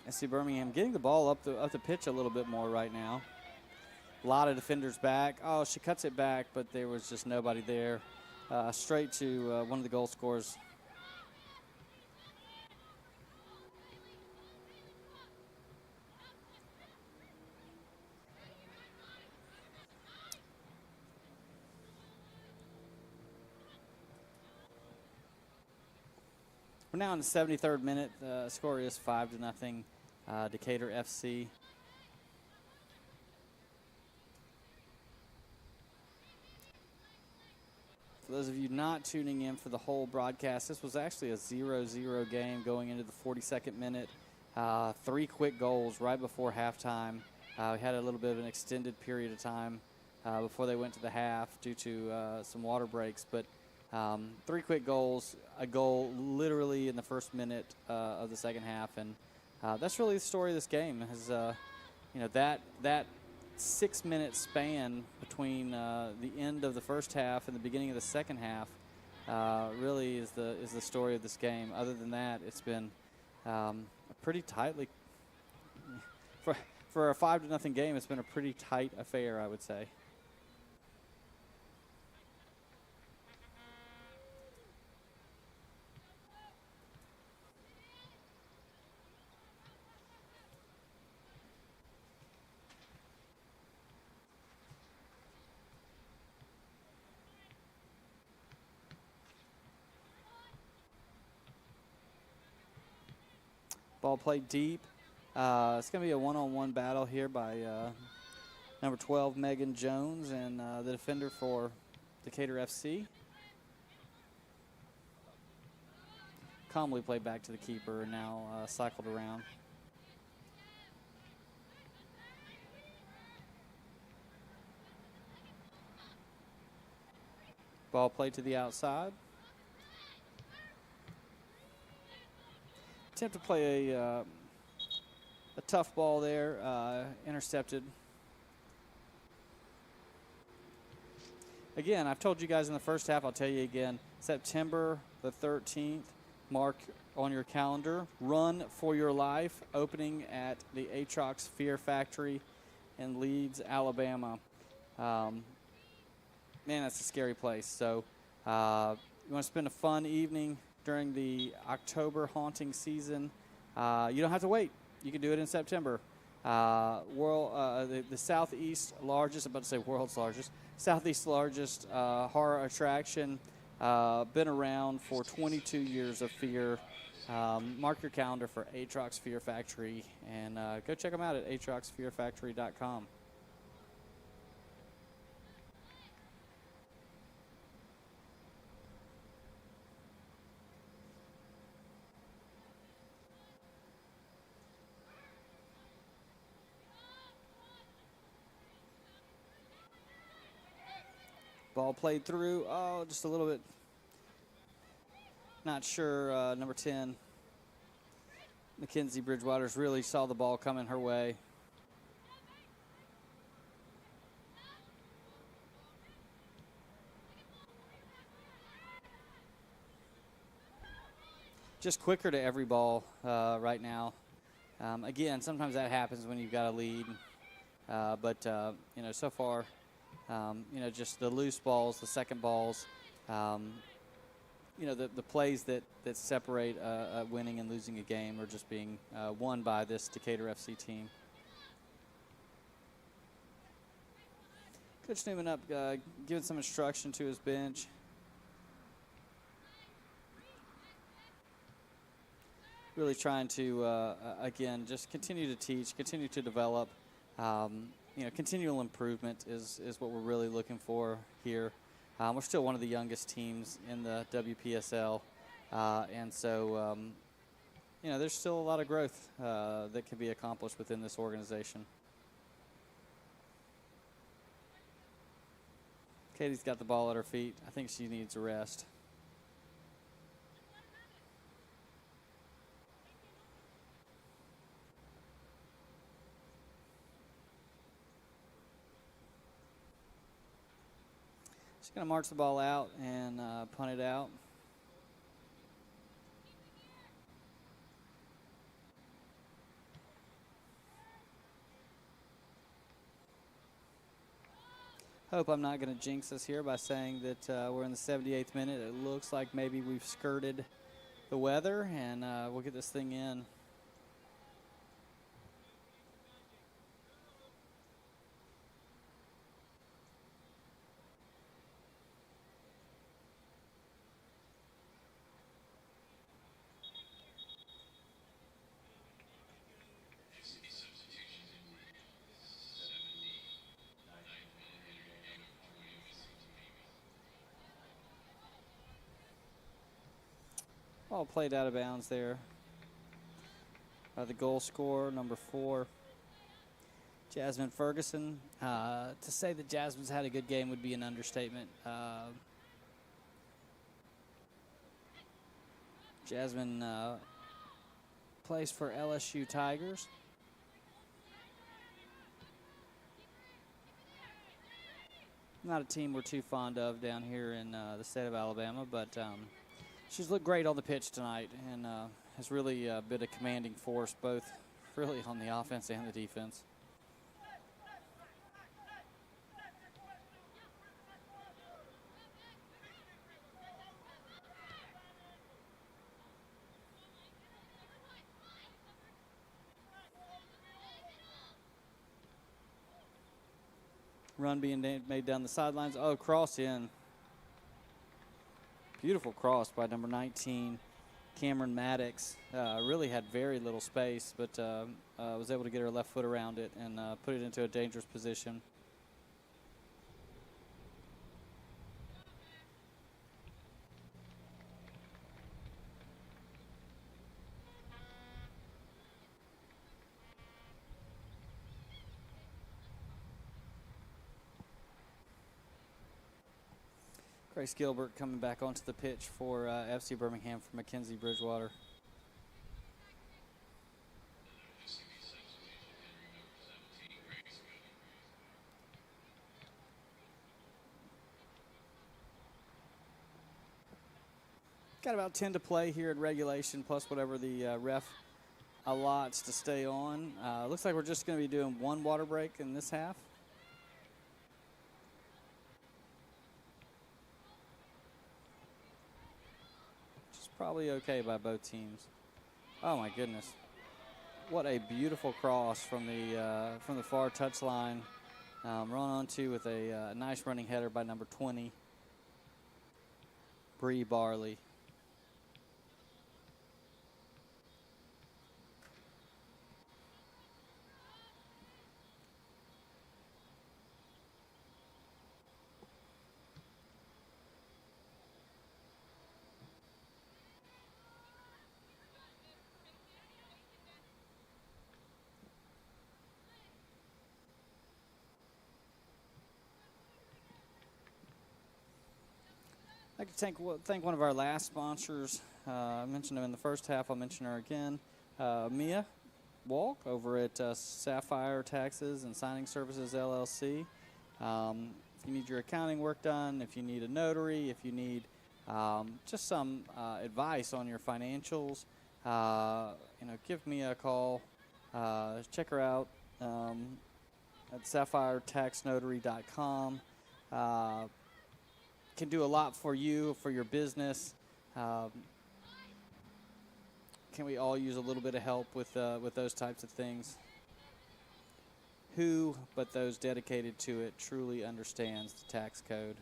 A: SC Birmingham getting the ball up the pitch a little bit more right now. A lot of defenders back. Oh, she cuts it back, but there was just nobody there. Straight to one of the goal scorers. We're now in the 73rd minute. The score is 5-0, Decatur FC. For those of you not tuning in for the whole broadcast, this was actually a 0-0 game going into the 42nd minute. 3 quick goals right before halftime. We had a little bit of an extended period of time before they went to the half due to some water breaks. But 3 quick goals, a goal literally in the first minute of the second half. And that's really the story of this game. Is that 6-minute span between the end of the first half and the beginning of the second half really is the story of this game. Other than that, it's been a pretty tightly for a 5-0 game. It's been a pretty tight affair, I would say. Ball played deep. It's going to be a one-on-one battle here by number 12, Megan Jones, and the defender for Decatur FC. Calmly played back to the keeper and now cycled around. Ball played to the outside. Attempt to play a tough ball there, intercepted. Again, I've told you guys in the first half, I'll tell you again, September the 13th, mark on your calendar. Run for Your Life, opening at the Atrox Fear Factory in Leeds, Alabama. Man, that's a scary place. So you want to spend a fun evening during the October haunting season. You don't have to wait. You can do it in September. The southeast largest, I'm about to say world's largest, southeast largest horror attraction. Been around for 22 years of fear. Mark your calendar for Atrox Fear Factory and go check them out at atroxfearfactory.com. Ball played through. Oh, just a little bit. Not sure. Number 10, Mackenzie Bridgewaters, really saw the ball coming her way. Just quicker to every ball right now. Again, sometimes that happens when you've got a lead. But so far, just the loose balls, the second balls, the plays that separate winning and losing a game are just being won by this Decatur FC team. Coach Newman up, giving some instruction to his bench. Really trying to, again, just continue to teach, continue to develop. Continual improvement is what we're really looking for here. We're still one of the youngest teams in the WPSL, and so, there's still a lot of growth that can be accomplished within this organization. Katie's got the ball at her feet. I think she needs a rest. She's going to march the ball out and punt it out. Hope I'm not going to jinx us here by saying that we're in the 78th minute. It looks like maybe we've skirted the weather, and we'll get this thing in. All played out of bounds there. The goal scorer, number 4, Jasmine Ferguson. To say that Jasmine's had a good game would be an understatement. Jasmine plays for LSU Tigers. Not a team we're too fond of down here in the state of Alabama, but she's looked great on the pitch tonight and has really been a commanding force, both really on the offense and the defense. Run being made down the sidelines. Oh, cross in. Beautiful cross by number 19, Cameron Maddox. Really had very little space, but was able to get her left foot around it and put it into a dangerous position. Grace Gilbert coming back onto the pitch for FC Birmingham for Mackenzie Bridgewater. Got about 10 to play here in regulation, plus whatever the ref allots to stay on. Looks like we're just going to be doing one water break in this half. Probably okay by both teams. Oh my goodness! What a beautiful cross from the far touchline, run onto with a nice running header by number 20, Bree Barley. I could thank one of our last sponsors. I mentioned him in the first half. I'll mention her again. Mia Walk over at Sapphire Taxes and Signing Services, LLC. If you need your accounting work done, if you need a notary, if you need just some advice on your financials, give me a call. Check her out at SapphireTaxNotary.com. Can do a lot for you, for your business. Can we all use a little bit of help with those types of things? Who but those dedicated to it truly understands the tax code?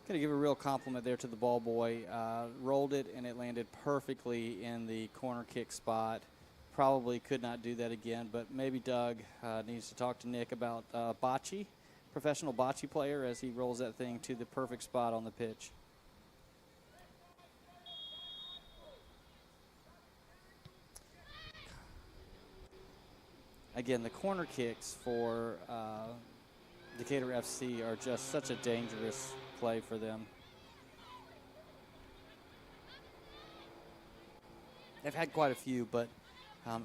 A: Got to give a real compliment there to the ball boy. Rolled it and it landed perfectly in the corner kick spot. Probably could not do that again, but maybe Doug needs to talk to Nick about bocce, professional bocce player, as he rolls that thing to the perfect spot on the pitch. Again, the corner kicks for Decatur FC are just such a dangerous play for them. They've had quite a few, but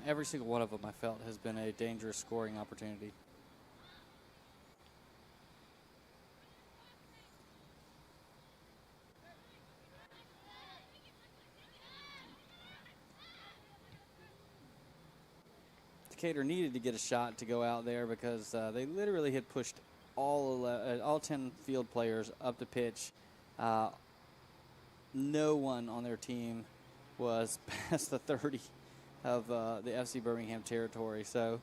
A: every single one of them, I felt, has been a dangerous scoring opportunity. Decatur needed to get a shot to go out there because they literally had pushed all 10 field players up the pitch. No one on their team was past the 30 of the FC Birmingham territory. So,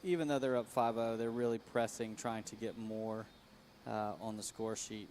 A: even though they're up 5-0, they're really pressing, trying to get more on the score sheet.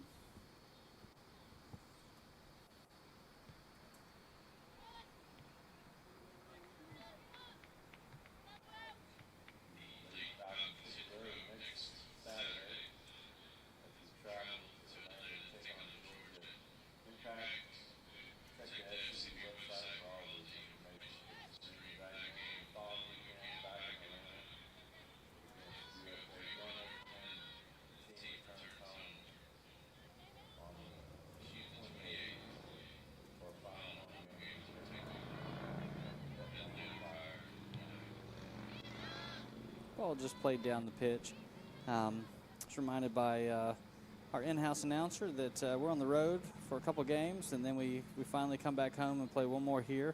A: Ball just played down the pitch. Just reminded by our in-house announcer that we're on the road for a couple games, and then we finally come back home and play one more here.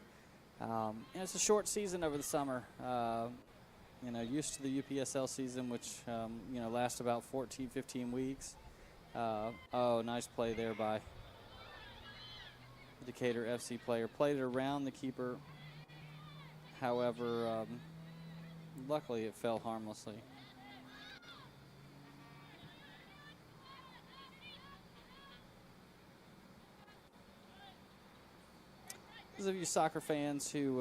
A: And it's a short season over the summer. Used to the UPSL season, which lasts about 14, 15 weeks. Nice play there by the Decatur FC player. Played it around the keeper. However, luckily it fell harmlessly. Those of you soccer fans who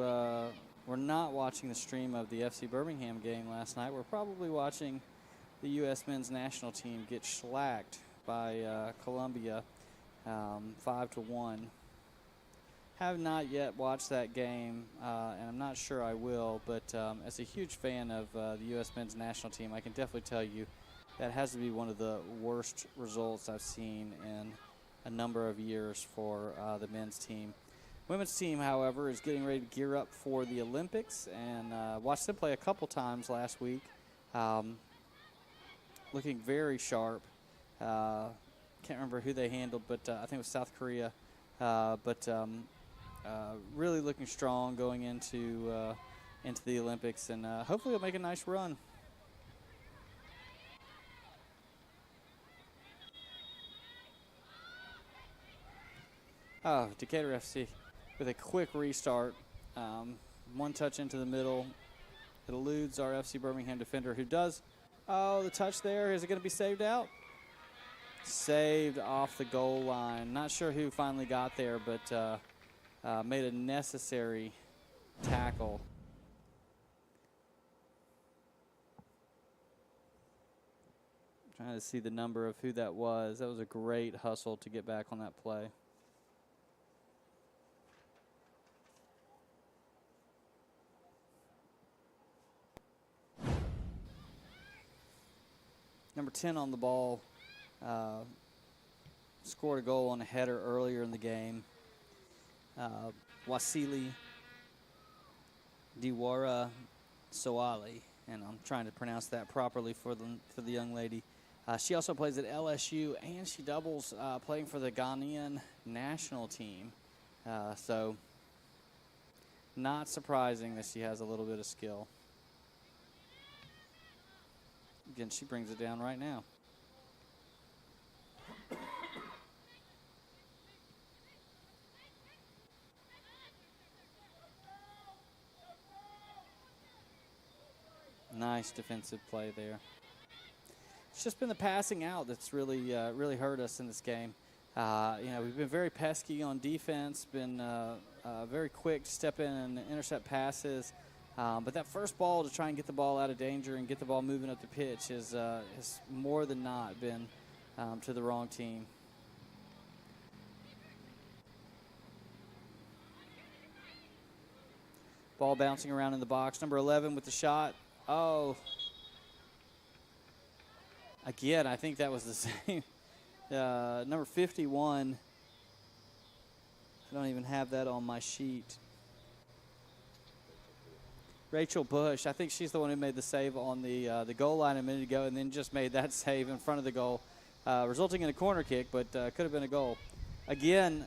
A: were not watching the stream of the FC Birmingham game last night were probably watching the U.S. men's national team get shellacked by Colombia 5-1. Have not yet watched that game, and I'm not sure I will, but as a huge fan of the U.S. men's national team, I can definitely tell you that has to be one of the worst results I've seen in a number of years for the men's team. Women's team, however, is getting ready to gear up for the Olympics, and watched them play a couple times last week. Looking very sharp. Can't remember who they handled, but I think it was South Korea. Really looking strong going into the Olympics, and hopefully they'll make a nice run. Decatur FC with a quick restart. One touch into the middle. It eludes our FC Birmingham defender who does. Oh, the touch there. Is it going to be saved out? Saved off the goal line. Not sure who finally got there, but made a necessary tackle. Trying to see the number of who that was. That was a great hustle to get back on that play. Number 10 on the ball. Scored a goal on a header earlier in the game. Wasili Diwara Soali, and I'm trying to pronounce that properly for the young lady. She also plays at LSU, and she doubles playing for the Ghanaian national team. So not surprising that she has a little bit of skill. Again, she brings it down right now. Nice defensive play there. It's just been the passing out that's really hurt us in this game. We've been very pesky on defense, been very quick to step in and intercept passes. But that first ball to try and get the ball out of danger and get the ball moving up the pitch has more than not been to the wrong team. Ball bouncing around in the box. Number 11 with the shot. Oh. Again, I think that was the same. Number 51. I don't even have that on my sheet. Rachel Bush, I think she's the one who made the save on the goal line a minute ago and then just made that save in front of the goal, resulting in a corner kick, but could have been a goal. Again,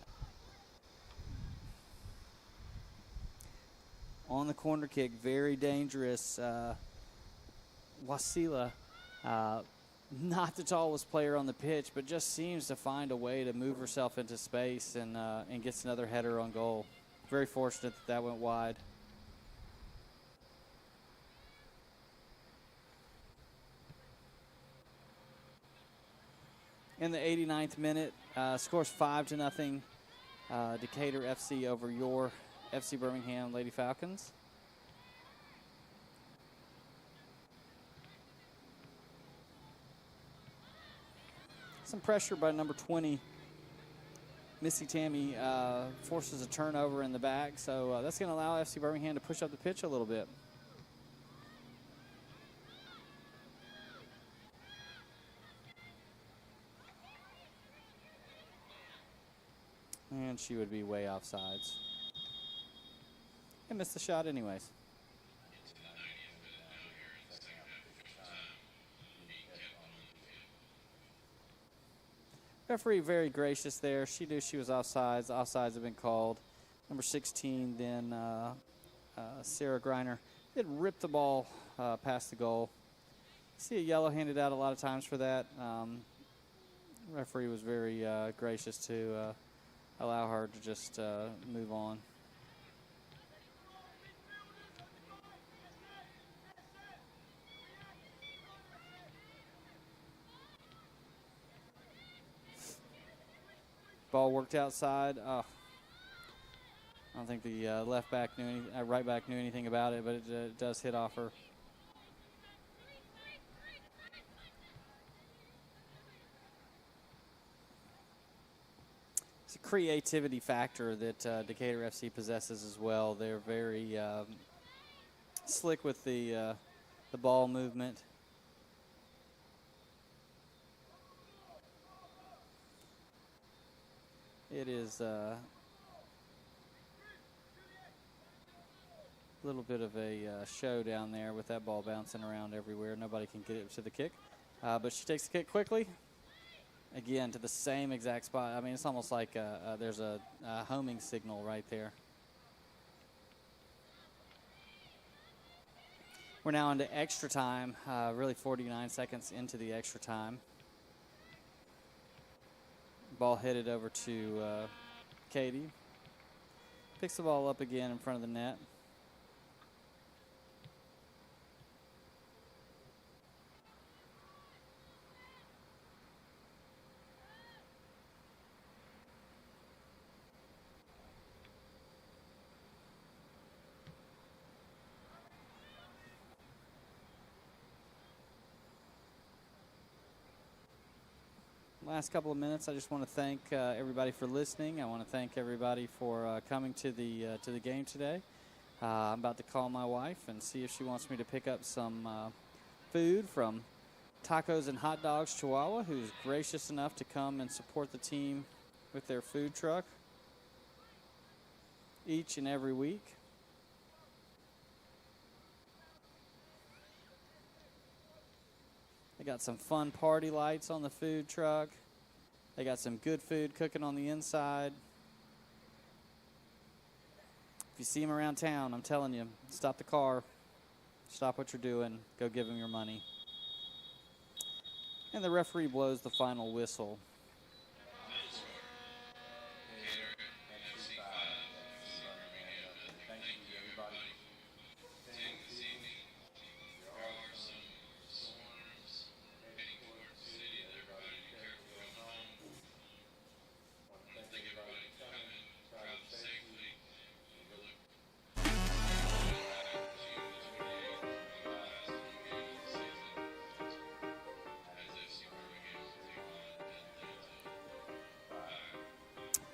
A: on the corner kick, very dangerous. Wasila, not the tallest player on the pitch, but just seems to find a way to move herself into space and gets another header on goal. Very fortunate that went wide. In the 89th minute, scores 5-0. Decatur FC over your FC Birmingham Lady Falcons. Some pressure by number 20. Missy Tammy forces a turnover in the back, so that's going to allow FC Birmingham to push up the pitch a little bit. And she would be way offsides. And missed the shot anyways. Referee very gracious there. She knew she was offsides. Offsides have been called. Number 16, then Sarah Greiner did rip the ball past the goal. See a yellow handed out a lot of times for that. Referee was very gracious to allow her to just move on. Ball worked outside. I don't think the left back knew right back knew anything about it, but it does hit off her. It's a creativity factor that Decatur FC possesses as well. They're very slick with the ball movement. It is a little bit of a show down there with that ball bouncing around everywhere. Nobody can get it to the kick. But she takes the kick quickly. Again, to the same exact spot. I mean, it's almost like there's a homing signal right there. We're now into extra time, really 49 seconds into the extra time. Ball headed over to Katie. Picks the ball up again in front of the net. Last couple of minutes, I just want to thank everybody for listening. I want to thank everybody for coming to the game today. I'm about to call my wife and see if she wants me to pick up some food from Tacos and Hot Dogs Chihuahua, who's gracious enough to come and support the team with their food truck each and every week. They got some fun party lights on the food truck. They got some good food cooking on the inside. If you see them around town, I'm telling you, stop the car, stop what you're doing, go give them your money. And the referee blows the final whistle.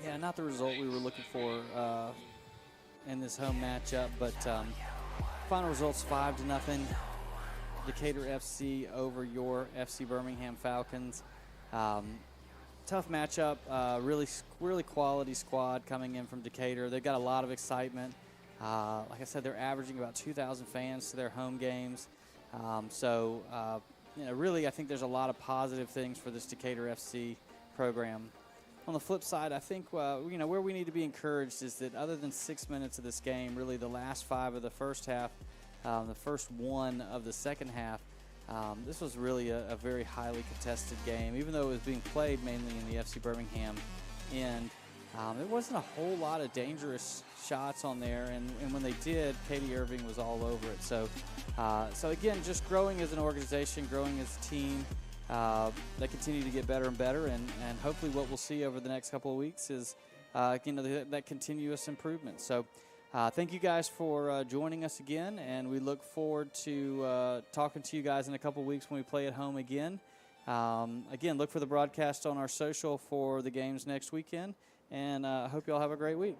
A: Yeah, not the result we were looking for in this home matchup, but final results 5-0. Decatur FC over your FC Birmingham Falcons. Tough matchup, really quality squad coming in from Decatur. They've got a lot of excitement. Like I said, they're averaging about 2,000 fans to their home games. Really, I think there's a lot of positive things for this Decatur FC program. on the flip side, I think where we need to be encouraged is that other than 6 minutes of this game, really the last 5 of the first half, the first 1 of the second half, this was really a very highly contested game. Even though it was being played mainly in the FC Birmingham end, there wasn't a whole lot of dangerous shots on there, and when they did, Katie Irving was all over it. So again, just growing as an organization, growing as a team. They continue to get better and better, and hopefully what we'll see over the next couple of weeks is that continuous improvement. So thank you guys for joining us again, and we look forward to talking to you guys in a couple of weeks when we play at home again. Again, look for the broadcast on our social for the games next weekend, and I hope you all have a great week.